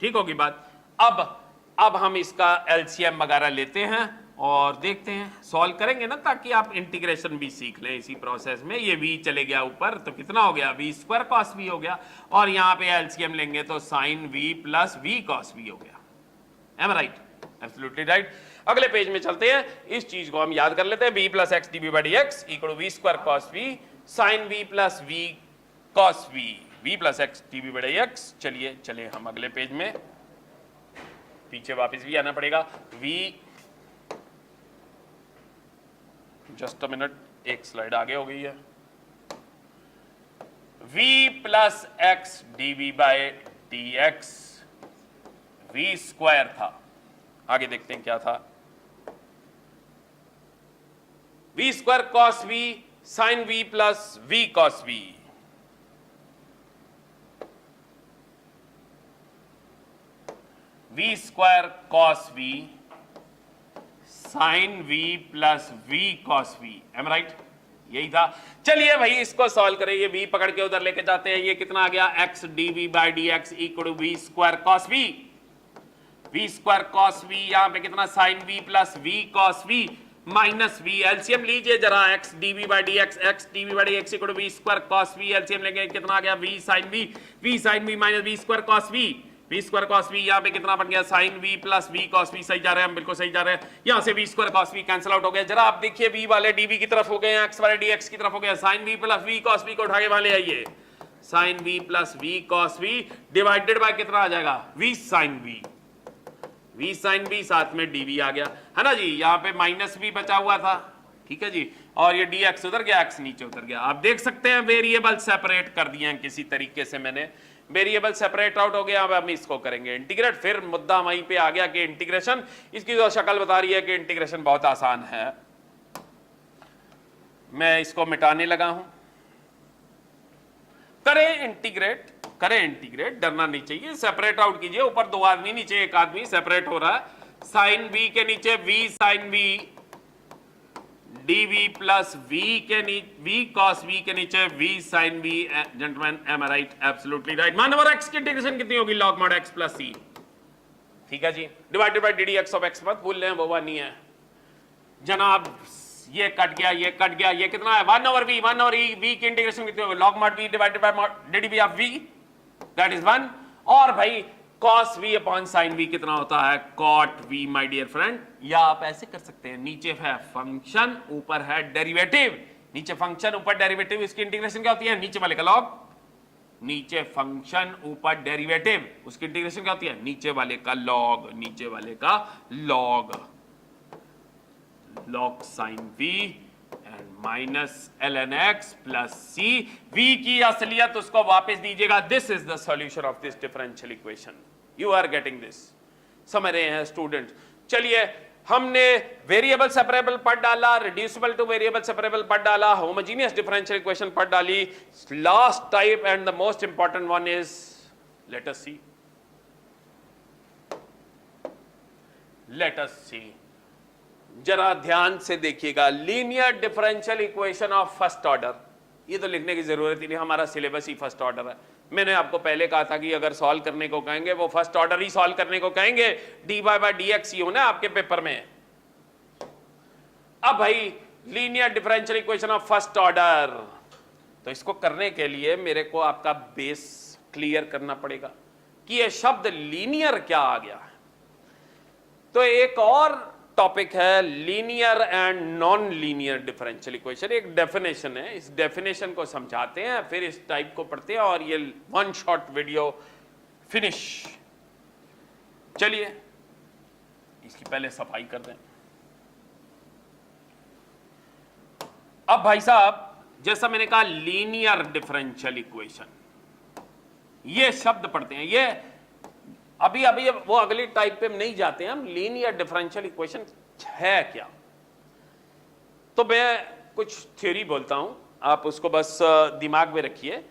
ठीक होगी बात। अब हम इसका एलसीएम वगैरह लेते हैं और देखते हैं, सॉल्व करेंगे ना, ताकि आप इंटीग्रेशन भी सीख लें इसी प्रोसेस में। ये v चले गया ऊपर तो कितना हो गया? v स्क्वायर कॉस v हो गया, और यहां पे एलसीएम लेंगे तो sine v plus v cos v हो गया। Am I right? Absolutely right. अगले पेज में चलते हैं, इस चीज को हम याद कर लेते हैं। v plus x d v by dx equal to v square cos v sine v plus v cos v, v plus x d v by dx। चलिए हम अगले पेज में, पीछे वापस भी आना पड़ेगा। v जस्ट अ मिनट, एक स्लाइड आगे हो गई है। v plus x d v by dx v square था, आगे देखते हैं क्या था। v square cos v sine v plus v cos v, v square cos v sine v plus v cos v। Am right? यही था। चलिए भाई इसको सॉल्व करें, ये v पकड़ के उधर लेके जाते हैं। ये कितना आ गया? x dv by dx equal to v square cos v, v square cos v, यहां पे कितना? Sine v plus v cos v minus v। LCM लीजिए जरा, x dv by dx, x dv by dx equal to v square cos v। LCM लेंगे कितना आ गया? v sine v minus v square cos v, v square cos v, यहां पे कितना बन गया? Sine v plus v cos v। सही जा रहे हैं हम, बिल्कुल सही जा रहे हैं। यहां से v square cos v cancel out हो गया। जरा आप देखिए, v वाले dv की तरफ हो गए, x वाले dx की तरफ हो गया। Sine v plus v cos v को उठा के वहां ले आइए, sine v plus v cos v divided by कितना आ जाएगा? v sine v, v sine v साथ में dv आ गया, है ना जी। यहाँ पे माइनस v बचा हुआ था, ठीक है जी, और ये dx उधर गया, x नीचे उतर गया। आप देख सकते हैं वेरिएबल सेपरेट कर दिए हैं किसी तरीके से, मैंने वेरिएबल सेपरेट आउट हो गया। अब हम इसको करेंगे इंटीग्रेट। फिर मुद्दा वहीं पे आ गया कि इंटीग्रेशन, इसकी तो शक्ल बता रही है कि इंटीग्रेशन बहुत आसान है। मैं इसको मिटाने लगा हूं। करें इंटीग्रेट, डरना नहीं चाहिए। सेपरेट आउट कीजिए, ऊपर 2 आदमी, नीचे 1 आदमी, सेपरेट हो रहा है। साइन v के नीचे v sine v dv plus v cos v के नीचे v sine v। Gentleman, am I right? Absolutely right. मान ओवर x की इंटीग्रेशन कितनी होगी? log mod x plus c, ठीक है जी, divided by dd x of x। मत भूल लें, वो नहीं है जनाब। ये कट गया, ये कट गया, ये कितना है? 1 ओवर e, v की इंटीग्रेशन कितनी होगी? log mod v divided by dd of v, that is 1। और भाई cos v upon sin v कितना होता है? cot v, my dear friend. या आप ऐसे कर सकते हैं, नीचे है फंक्शन, ऊपर है डेरिवेटिव। नीचे फंक्शन, ऊपर डेरिवेटिव, इसकी इंटीग्रेशन क्या होती है? नीचे वाले का लॉग, नीचे फंक्शन, ऊपर डेरिवेटिव, उसकी इंटीग्रेशन क्या होती है? नीचे वाले का लॉग, नीचे वाले का log, log sin v and minus ln x plus c। v की असलियत उसको वापस दीजिएगा। This is the solution of this differential equation. You are getting this, समझ रहे हैं स्टूडेंट? चलिए, हमने वेरिएबल सेपरेबल पढ़ डाला, रिड्यूसिबल टू वेरिएबल सेपरेबल पढ़ डाला, होमोजेनियस डिफरेंशियल इक्वेशन पढ़ डाली। Last type and the most important one is, let us see, let us see, जरा ध्यान से देखिएगा, linear differential equation of first order. ये तो लिखने की जरूरत ही नहीं, हमारा सिलेबस ही फर्स्ट ऑर्डर है। मैंने आपको पहले कहा था कि अगर सॉल्व करने को कहेंगे वो फर्स्ट ऑर्डर ही सॉल्व करने को कहेंगे, dy बाय dx ही होना आपके पेपर में। अब भाई linear differential equation of first order, तो इसको करने के लिए मेरे को आपका बेस क्लियर करना पड़ेगा कि ये शब्द लीनियर क्या आ गया है। तो एक और टॉपिक है linear and non linear differential equation, एक डेफिनेशन है, इस डेफिनेशन को समझाते हैं, फिर इस टाइप को पढ़ते हैं और ये वन शॉट वीडियो फिनिश। चलिए इसकी पहले सफाई कर दें। अब भाई साहब, जैसा मैंने कहा लीनियर डिफरेंशियल इक्वेशन, ये शब्द पढ़ते हैं, ये अभी वो अगली टाइप पे नहीं जाते हैं हम। लीनियर डिफरेंशियल इक्वेशन है क्या, तो मैं कुछ थ्योरी बोलता हूं, आप उसको बस दिमाग में रखिए।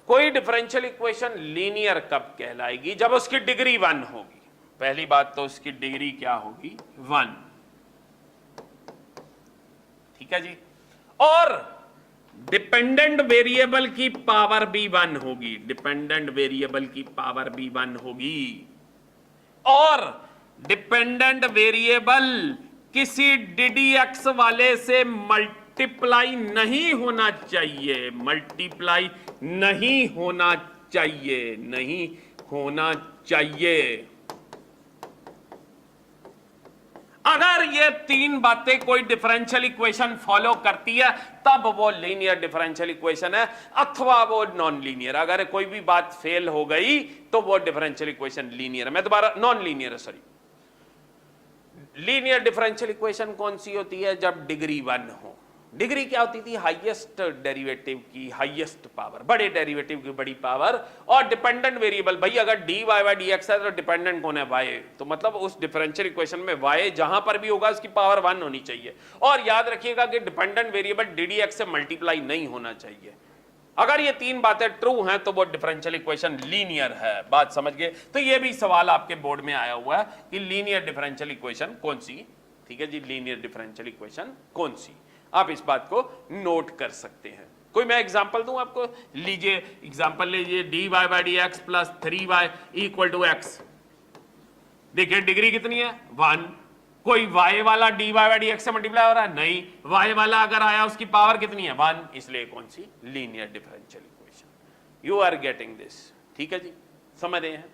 कोई डिफरेंशियल इक्वेशन लीनियर कब कहलाएगी? जब उसकी डिग्री 1 होगी। पहली बात तो उसकी डिग्री क्या होगी? 1, ठीक है जी। और डिपेंडेंट वेरिएबल की पावर भी 1 होगी, डिपेंडेंट वेरिएबल की पावर भी 1 होगी। और डिपेंडेंट वेरिएबल किसी ddx वाले से मल्टीप्लाई नहीं होना चाहिए, मल्टीप्लाई नहीं होना चाहिए, नहीं होना चाहिए। अगर ये 3 बातें कोई डिफरेंशियल इक्वेशन फॉलो करती है तब वो लीनियर डिफरेंशियल इक्वेशन है, अथवा वो नॉन लीनियर। अगर कोई भी बात फेल हो गई तो वो डिफरेंशियल इक्वेशन लीनियर है, मैं दोबारा नॉन लीनियर है, सॉरी। लीनियर डिफरेंशियल इक्वेशन कौन सी होती है? जब डिग्री 1 हो। डिग्री क्या होती थी? हाईएस्ट डेरिवेटिव की हाईएस्ट पावर, बड़े डेरिवेटिव की बड़ी पावर। और डिपेंडेंट वेरिएबल, भाई अगर dy बाय dx है तो डिपेंडेंट कौन है? y। तो मतलब उस डिफरेंशियल इक्वेशन में y जहां पर भी होगा उसकी पावर 1 होनी चाहिए। और याद रखिएगा कि डिपेंडेंट वेरिएबल ddx से मल्टीप्लाई नहीं होना चाहिए। अगर ये 3 बातें ट्रू हैं तो वो डिफरेंशियल इक्वेशन लीनियर है। बात समझ गए? तो ये भी सवाल आपके बोर्ड में आया हुआ है कि लीनियर डिफरेंशियल इक्वेशन कौन सी, ठीक है जी, लीनियर डिफरेंशियल इक्वेशन कौन सी। आप इस बात को नोट कर सकते हैं। कोई मैं एग्जांपल दूं आपको, लीजिए एग्जांपल लीजिए, dy by dx plus 3y equal to x। देखिए डिग्री कितनी है? 1। कोई y वाला dy बाय dx से मल्टीप्लाई हो रहा है? नहीं। y वाला अगर आया उसकी पावर कितनी है? 1। इसलिए कौन सी? Linear differential equation. You are getting this, ठीक है जी, समझ रहे हैं?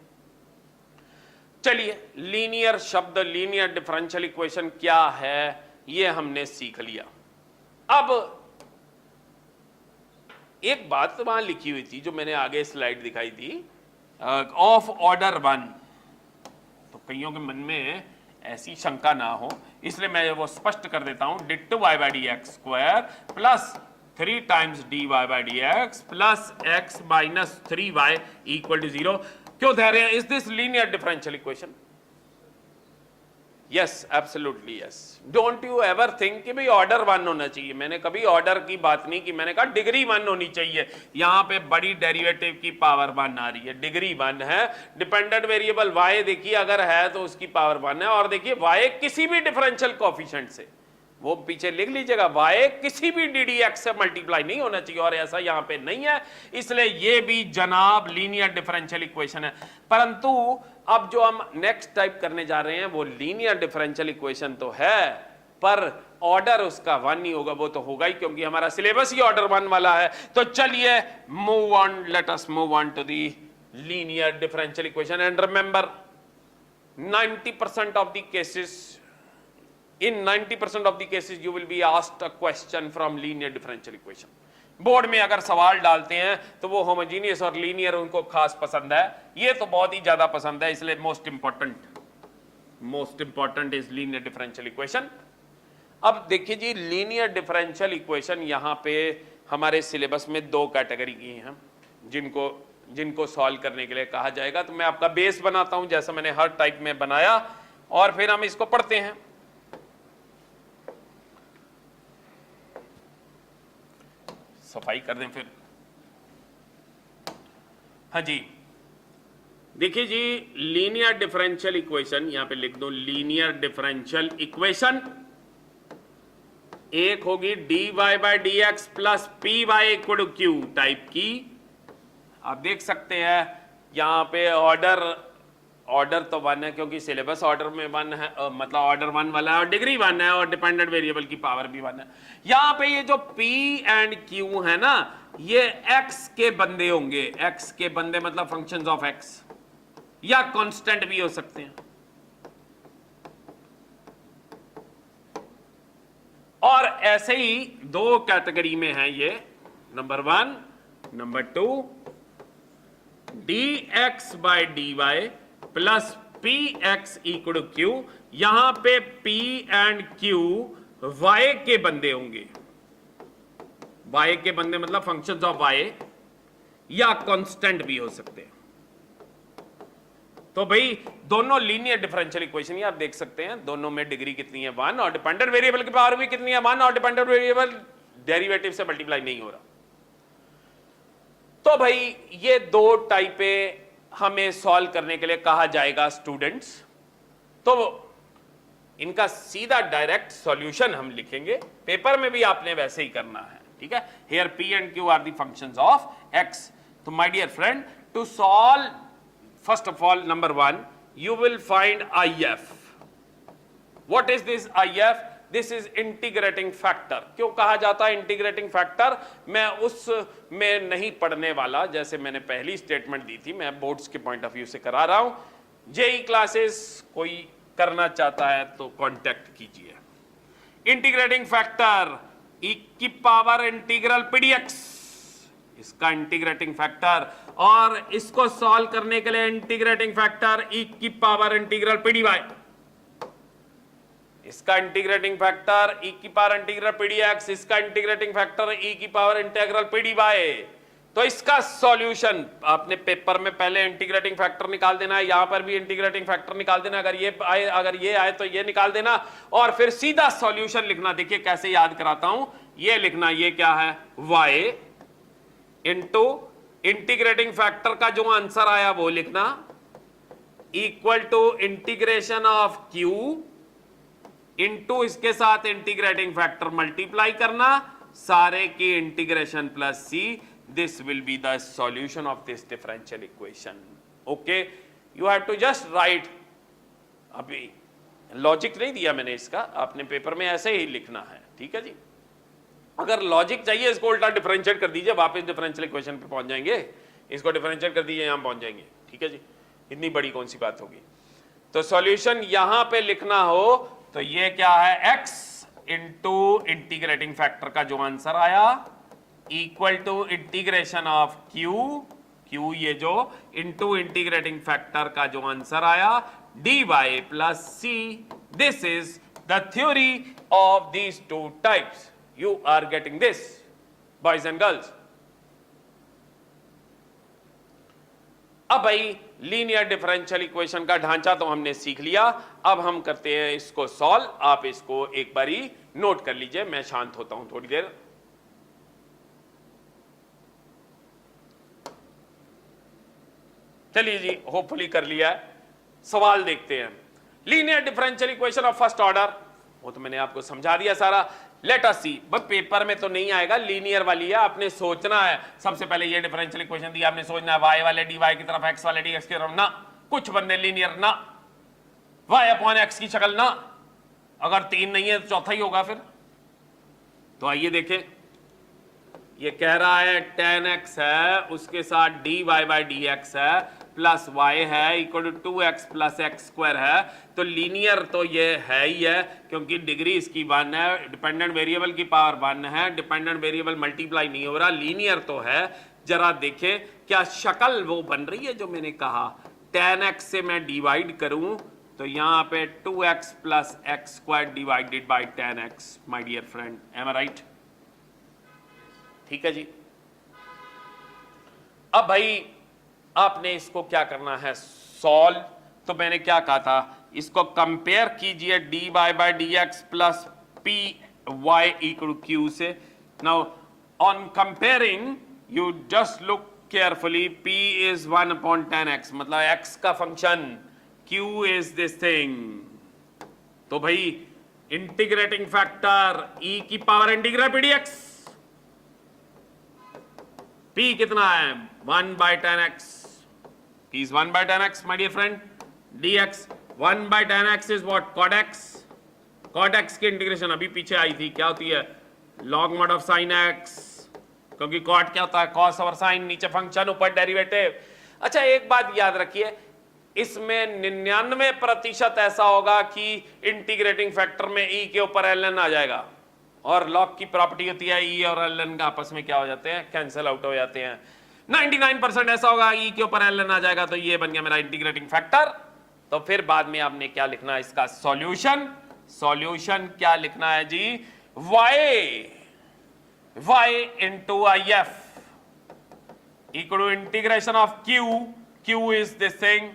चलिए, लीनियर शब्द, लीनियर डिफरेंशियल इक्वेशन क्या है ये हमने सीख लिया। अब एक बात तो वहां लिखी हुई थी जो मैंने आगे स्लाइड दिखाई थी, ऑफ ऑर्डर 1। तो कईयों के मन में ऐसी शंका ना हो इसलिए मैं वो स्पष्ट कर देता हूं, ditto y by dx square plus 3 times dy by dx plus x minus 3y equal to 0। क्यों दे रहे हैं? Is this linear differential equation? Yes, absolutely yes. Don't you ever think कि भाई ऑर्डर 1 होना चाहिए। मैंने कभी ऑर्डर की बात नहीं की, मैंने कहा डिग्री 1 होनी चाहिए। यहां पे बड़ी डेरिवेटिव की पावर 1 आ रही है, डिग्री 1 है। डिपेंडेंट वेरिएबल y देखिए अगर है तो उसकी पावर 1 है। और देखिए y किसी भी डिफरेंशियल कोएफिशिएंट से, वो पीछे लिख लीजिएगा, y किसी भी ddx से मल्टीप्लाई नहीं होना चाहिए, और ऐसा यहां पे नहीं है। इसलिए ये भी जनाब लीनियर डिफरेंशियल इक्वेशन है। परंतु अब जो हम नेक्स्ट टाइप करने जा रहे हैं वो लीनियर डिफरेंशियल इक्वेशन तो है, पर ऑर्डर उसका 1 नहीं होगा। वो तो होगा ही क्योंकि हमारा सिलेबस ही ऑर्डर 1 वाला है। तो चलिए move on, let us move on to the linear differential equation. And remember, 90% of the cases, in 90% of the cases you will be asked a question from linear differential equation. Board में अगर सवाल डालते हैं तो वो homogeneous और linear उनको खास पसंद है, ये तो बहुत ही ज्यादा पसंद है। इसलिए most important is linear differential equation. अब देखिए जी, लीनियर डिफरेंशियल इक्वेशन यहां पे हमारे सिलेबस में 2 कैटेगरी की हैं जिनको जिनको सॉल्व करने के लिए कहा जाएगा। तो मैं आपका बेस बनाता हूं जैसा मैंने हर टाइप में बनाया, और फिर हम इसको पढ़ते हैं। सफाई कर दें फिर। हाँ जी, देखिए जी, लीनियर डिफरेंशियल इक्वेशन, यहां पे लिख दो लीनियर डिफरेंशियल इक्वेशन। एक होगी dy by D x plus P Y equal to q type की। आप देख सकते हैं यहां पे ऑर्डर तो 1 है क्योंकि सिलेबस ऑर्डर में 1 है, मतलब ऑर्डर 1 वाला है, और डिग्री 1 है, और डिपेंडेंट वेरिएबल की पावर भी 1 है। यहां पे ये जो P एंड Q है ना, ये x के बंदे होंगे। x के बंदे मतलब फंक्शंस ऑफ x, या कांस्टेंट भी हो सकते हैं। और ऐसे ही दो कैटेगरी में है ये, number 1, number 2, dx by d y plus p x equal to q. यहां पे p एंड q y के बंदे होंगे। y के बंदे मतलब फंक्शंस ऑफ y, या कांस्टेंट भी हो सकते हैं। तो भाई दोनों लीनियर डिफरेंशियल इक्वेशन ही आप देख सकते हैं, दोनों में डिग्री कितनी है 1, और डिपेंडेंट वेरिएबल की पावर भी कितनी है 1, और डिपेंडेंट वेरिएबल डेरिवेटिव से मल्टीप्लाई नहीं हो रहा। तो भाई ये दो टाइपे हमें सॉल्व करने के लिए कहा जाएगा स्टूडेंट्स। तो इनका सीधा डायरेक्ट सॉल्यूशन हम लिखेंगे, पेपर में भी आपने वैसे ही करना है, ठीक है। Here p and q are the functions of x। तो my dear friend, to solve, first of all, number 1, you will find IF. What is this IF? This is integrating factor. क्यों कहा जाता है इंटीग्रेटिंग फैक्टर? मैं उस में नहीं पढ़ने वाला, जैसे मैंने पहली स्टेटमेंट दी थी, मैं बोर्ड्स के पॉइंट ऑफ व्यू से करा रहा हूं। जेई क्लासेस कोई करना चाहता है तो कांटेक्ट कीजिए। इंटीग्रेटिंग फैक्टर e की पावर इंटीग्रल pdx, इसका इंटीग्रेटिंग फैक्टर, और इसको सॉल्व करने के लिए इंटीग्रेटिंग फैक्टर e की पावर इंटीग्रल pdy, इसका इंटीग्रेटिंग फैक्टर e की पावर इंटीग्रल pdx, इसका इंटीग्रेटिंग फैक्टर e की पावर इंटीग्रल pdy। तो इसका सॉल्यूशन आपने पेपर में पहले इंटीग्रेटिंग फैक्टर निकाल देना है, यहां पर भी इंटीग्रेटिंग फैक्टर निकाल देना, अगर ये आए तो ये निकाल देना, और फिर सीधा सॉल्यूशन लिखना। देखिए कैसे याद कराता हूं, ये लिखना, ये क्या है y इंटू इंटीग्रेटिंग फैक्टर का जो आंसर आया वो लिखना, equal to integration of q into इसके साथ इंटीग्रेटिंग फैक्टर मल्टीप्लाई करना, सारे की integration plus c। This will be the solution of this differential equation. Okay, you have to just write. अभी लॉजिक नहीं दिया मैंने इसका, आपने पेपर में ऐसे ही लिखना है, ठीक है जी। अगर लॉजिक चाहिए इसको उल्टा डिफरेंशिएट कर दीजिए, वापस डिफरेंशियल इक्वेशन पे पहुंच जाएंगे, इसको डिफरेंशिएट कर दीजिए, यहां पहुंच जाएंगे, ठीक है जी। इतनी बड़ी कौन सी बात होगी। तो सॉल्यूशन यहां पे लिखना हो तो ये क्या है, x इंटू इंटीग्रेटिंग फैक्टर का जो आंसर आया equal to integration of q ये जो इंटू इंटीग्रेटिंग फैक्टर का जो आंसर आया dy plus c। This is the theory of these two types. You are getting this, boys and girls. अब भाई लीनियर डिफरेंशियल इक्वेशन का ढांचा तो हमने सीख लिया, अब हम करते हैं इसको सॉल्व। आप इसको एक बारी नोट कर लीजिए, मैं शांत होता हूं थोड़ी देर। चलिए जी, होपफुली कर लिया है। सवाल देखते हैं। Linear differential equation of first order, वो तो मैंने आपको समझा दिया सारा। लेट अस सी, बस पेपर में तो नहीं आएगा, लीनियर वाली है, आपने सोचना है। सबसे पहले ये डिफरेंशियल इक्वेशन दी, आपने सोचना है y वाले dy की तरफ, x वाले dx की तरफ ना। कुछ बंदे लीनियर ना, y अपॉन x की शक्ल ना, अगर 3 नहीं है तो चौथा ही होगा फिर। तो आइए देखें, ये कह रहा है tan x है, उसके साथ dy बाई dx है, प्लस y है equal to 2x plus x square है। तो लीनियर तो ये है ही है, क्योंकि डिग्री इसकी 1 है, डिपेंडेंट वेरिएबल की पावर 1 है, डिपेंडेंट वेरिएबल मल्टीप्लाई नहीं हो रहा, लीनियर तो है। जरा देखें क्या शक्ल वो बन रही है जो मैंने कहा। tan x से मैं डिवाइड करूं तो यहां पे 2x plus x square divided by tan x, my dear friend, am I right? ठीक है जी। अब भाई आपने इसको क्या करना है, सॉल्व। तो मैंने क्या कहा था, इसको कंपेयर कीजिए dy by D x plus P Y equal Q से। Now on comparing you just look carefully, p is 1/10x, मतलब x का function, q is this thing. तो भाई इंटीग्रेटिंग फैक्टर e की power integral P D X, p कितना है 1/10x, p is 1/10x my dear friend, dx 1/10x is what, cot x। cot x की integration अभी पीछे आई थी, क्या होती है, log mod of sin x, क्योंकि cot क्या होता है, cos और sin, नीचे फंक्शन ऊपर डेरिवेटिव। अच्छा एक बात याद रखिए, इसमें 99% ऐसा होगा कि इंटीग्रेटिंग फैक्टर में e के ऊपर ln आ जाएगा, और लॉग की प्रॉपर्टी होती है e और ln का आपस में क्या हो जाते हैं, कैंसिल आउट हो जाते हैं। 99% ऐसा होगा e के ऊपर ln आ जाएगा, तो ये बन गया मेरा इंटीग्रेटिंग फैक्टर। तो फिर बाद में आपने क्या लिखना है, इसका सॉल्यूशन। सॉल्यूशन क्या लिखना है जी, y into I F equal to integration of q is this thing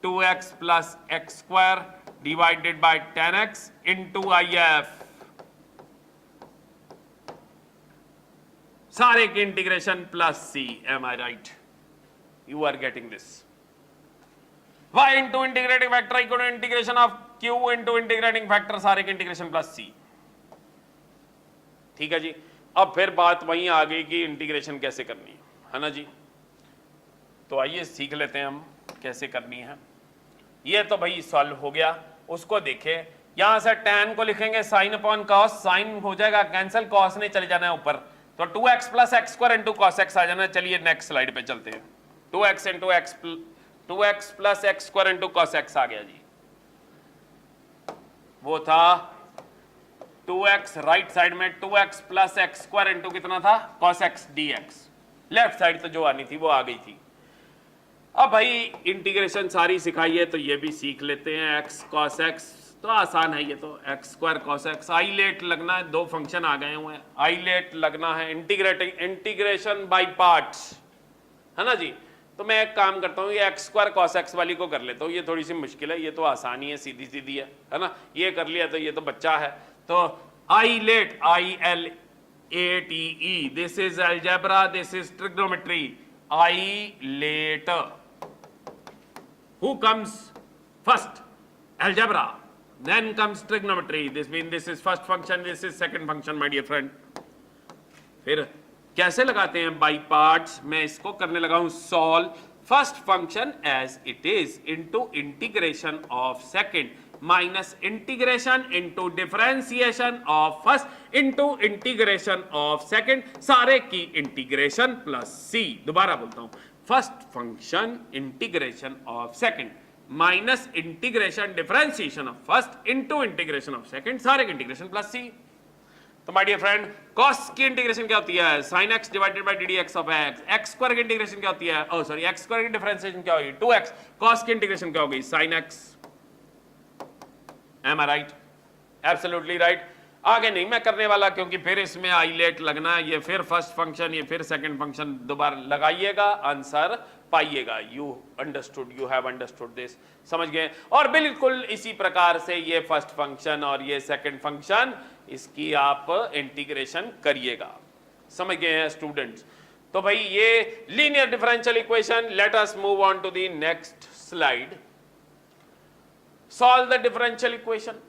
2x plus x square divided by 10x into I F, सारे के integration plus c। Am I right, you are getting this. y into integrating factor equal to integration of q into integrating factor, सारे के integration plus c। ठीक है जी। अब फिर बात वहीं आ गई कि इंटीग्रेशन कैसे करनी है ना जी। तो आइए सीख लेते हैं हम कैसे करनी है। ये तो भाई सॉल्व हो गया, उसको देखें। यहां से tan को लिखेंगे sin अपॉन cos, साइन हो जाएगा कैंसिल, cos ने चले जाना है ऊपर, तो 2x plus x square into cos X आ जाना। चलिए नेक्स्ट स्लाइड पे चलते हैं। 2x into X, 2x plus x square into cos X आ गया जी। वो था 2x, राइट साइड में 2x plus x square into कितना था, cos x dx। Left side तो जो आनी थी वो आ गई थी। अब भाई इंटीग्रेशन सारी सिखाई है तो ये भी सीख लेते हैं। x कॉस एक्स तो आसान है, ये तो x square cos x. ILATE लगना है, दो फंक्शन आ गए हुए हैं, आइलेट लगना है। इंटीग्रेशन बाय पार्ट्स है ना जी। तो मैं एक काम करता हूँ, ये एक्स स्क्वायर कॉस एक्स वाली को कर लेता हूँ, ये थोड़ी सी मुश्किल है, ये तो आसानी है, सीधी सीधी है ना। ये कर लिया तो ये तो बच्चा है। तो ILATE, ILATE, this is algebra, this is trigonometry. ILATE, who comes first? Algebra, then comes trigonometry. This means this is first function, this is second function, my dear friend. फिर कैसे लगाते हैं, बाई पार्ट्स। मैं इसको करने लगा हूं solve first function as it is into integration of second minus integration into differentiation of first into integration of second, सारे की इंटीग्रेशन प्लस सी। दोबारा बोलता हूं, first function integration of second minus integration differentiation of first into integration of second, सारे के integration plus c. तो my dear friend, cos की integration क्या होती है, sin x divided by d d x of x। x square की integration क्या होती है, ओ सॉरी, x स्क्वायर की डिफरेंशिएशन क्या होगी 2x। cos की इंटीग्रेशन क्या होगी, sin x। M I right, absolutely right. आगे नहीं मैं करने वाला क्योंकि फिर इसमें आइलेट लगना है, ये फिर फर्स्ट फंक्शन, ये फिर सेकंड फंक्शन, दोबारा लगाइएगा, आंसर पाइएगा। You understood, you have understood this, समझ गए। और बिल्कुल इसी प्रकार से ये फर्स्ट फंक्शन और ये सेकंड फंक्शन, इसकी आप इंटीग्रेशन करिएगा, समझ गए हैं स्टूडेंट्स। तो भाई ये linear differential equation. Let us move on to the next slide. Solve the differential equation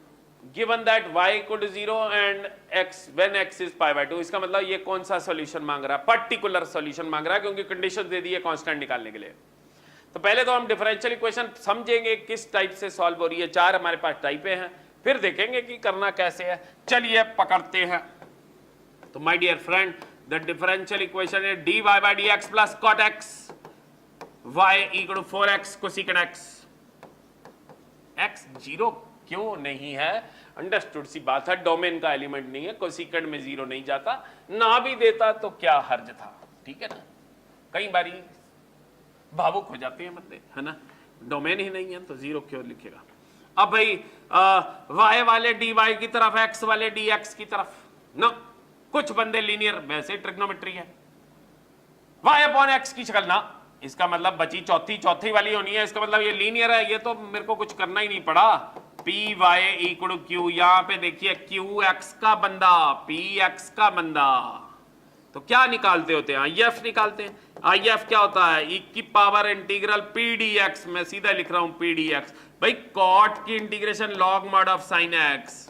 given that y equal to 0 and x when x is pi by 2। इसका मतलब ये कौन सा सॉल्यूशन मांग रहा है, पर्टिकुलर सॉल्यूशन मांग रहा है, क्योंकि कंडीशन दे दी है कांस्टेंट निकालने के लिए। तो पहले तो हम डिफरेंशियल इक्वेशन समझेंगे किस टाइप से सॉल्व हो रही है। चार हमारे पास टाइपें हैं, फिर देखेंगे कि करना कैसे है। चलिए पकड़ते हैं। तो my dear friend, the differential equation है dy by dx plus cot x y equal to 4x cosecant x। x 0 क्यों नहीं है, अंडरस्टूड सी बात है, डोमेन का एलिमेंट नहीं है, कोसिकेंड में 0 नहीं जाता, ना भी देता तो क्या हर्ज था, ठीक है ना। कई बारी भावुक हो जाते हैं बंदे, है ना, डोमेन ही नहीं है तो 0 क्यों लिखेगा। अब भाई y वाले dy की तरफ, x वाले dx की तरफ ना, कुछ बंदे लीनियर, वैसे ट्रिग्नोमेट्री है, y अपॉन x की शक्ल ना, इसका मतलब बची चौथी वाली होनी है, इसका मतलब ये लीनियर है, ये तो मेरे को कुछ करना ही नहीं पड़ा। P Y equal to q, यहां पे देखिए क्यू एक्स का बंदा, पी एक्स का बंदा, तो क्या निकालते होते हैं, आई एफ निकालते हैं। आई एफ क्या होता है, ई की power integral P D x, मैं सीधा लिख रहा हूं पी डी एक्स। भाई कॉट की integration log mod of sine x,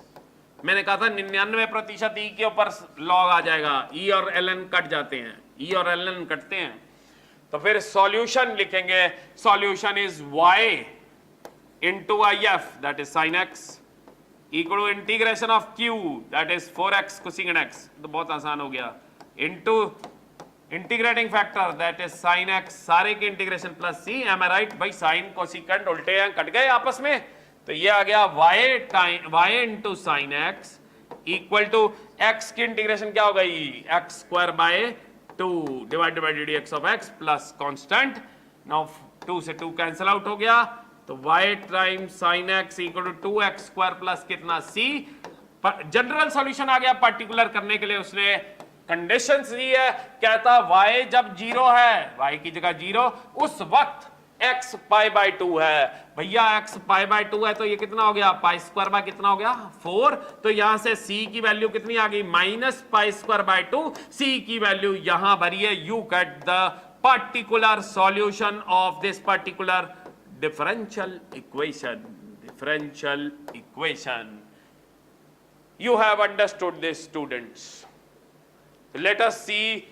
मैंने कहा था 99% ई के ऊपर लॉग आ जाएगा, ई और एल एन कट जाते हैं, ई और एल एन कटते हैं। तो फिर सॉल्यूशन लिखेंगे, solution is y into I F that is sine x equal to integration of q that is 4x cosecant x, तो बहुत आसान हो गया, into integrating factor that is sine x, सारे के integration plus c, am I right भाई, sine cosecant उल्टे हैं, कट गए आपस में, तो ये आ गया y into sine x equal to x की इंटीग्रेशन क्या हो गई, x square by 2 divided by d d x of x plus constant, now 2 से 2 कैंसिल आउट हो गया, तो y time sine x equal to 2x square plus कितना c। General solution आ गया, पर्टिकुलर करने के लिए उसने कंडीशंस दी है, कहता y जब 0 है, y की जगह 0, उस वक्त x पाई बाय 2 है। भैया x पाई बाय 2 है तो ये कितना हो गया, पाई स्क्वायर बाय कितना हो गया 4, तो यहां से c की वैल्यू कितनी आ गई, minus pi square by 2, c की वैल्यू यहां भरी है। You get the particular solution of this particular differential equation. You have understood this, students. So let us see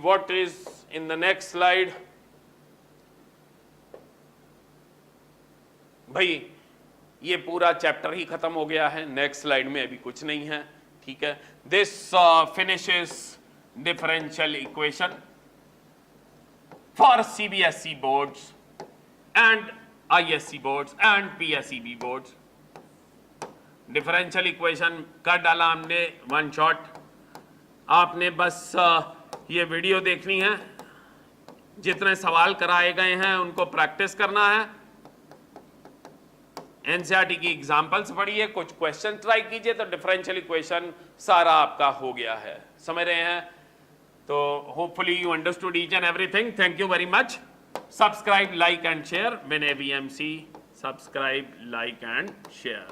what is in the next slide. भाई ये पूरा chapter ही खत्म हो गया है, नेक्स्ट स्लाइड में अभी कुछ नहीं है, ठीक है। This finishes differential equation for CBSE boards and ISC boards and PSEB boards। Differential equation कर डाला हमने वन शॉट, आपने बस ये वीडियो देखनी है, जितने सवाल कराए गए हैं उनको प्रैक्टिस करना है, एनसीईआरटी की एग्जांपल्स पढ़िए, कुछ क्वेश्चन ट्राई कीजिए, तो डिफरेंशियल इक्वेशन सारा आपका हो गया है, समझ रहे हैं। तो hopefully you understood each and everything. Thank you very much. Subscribe, like and share. Mene BMC, subscribe, like and share.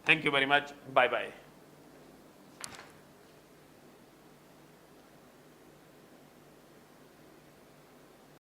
Thank you very much. Bye bye.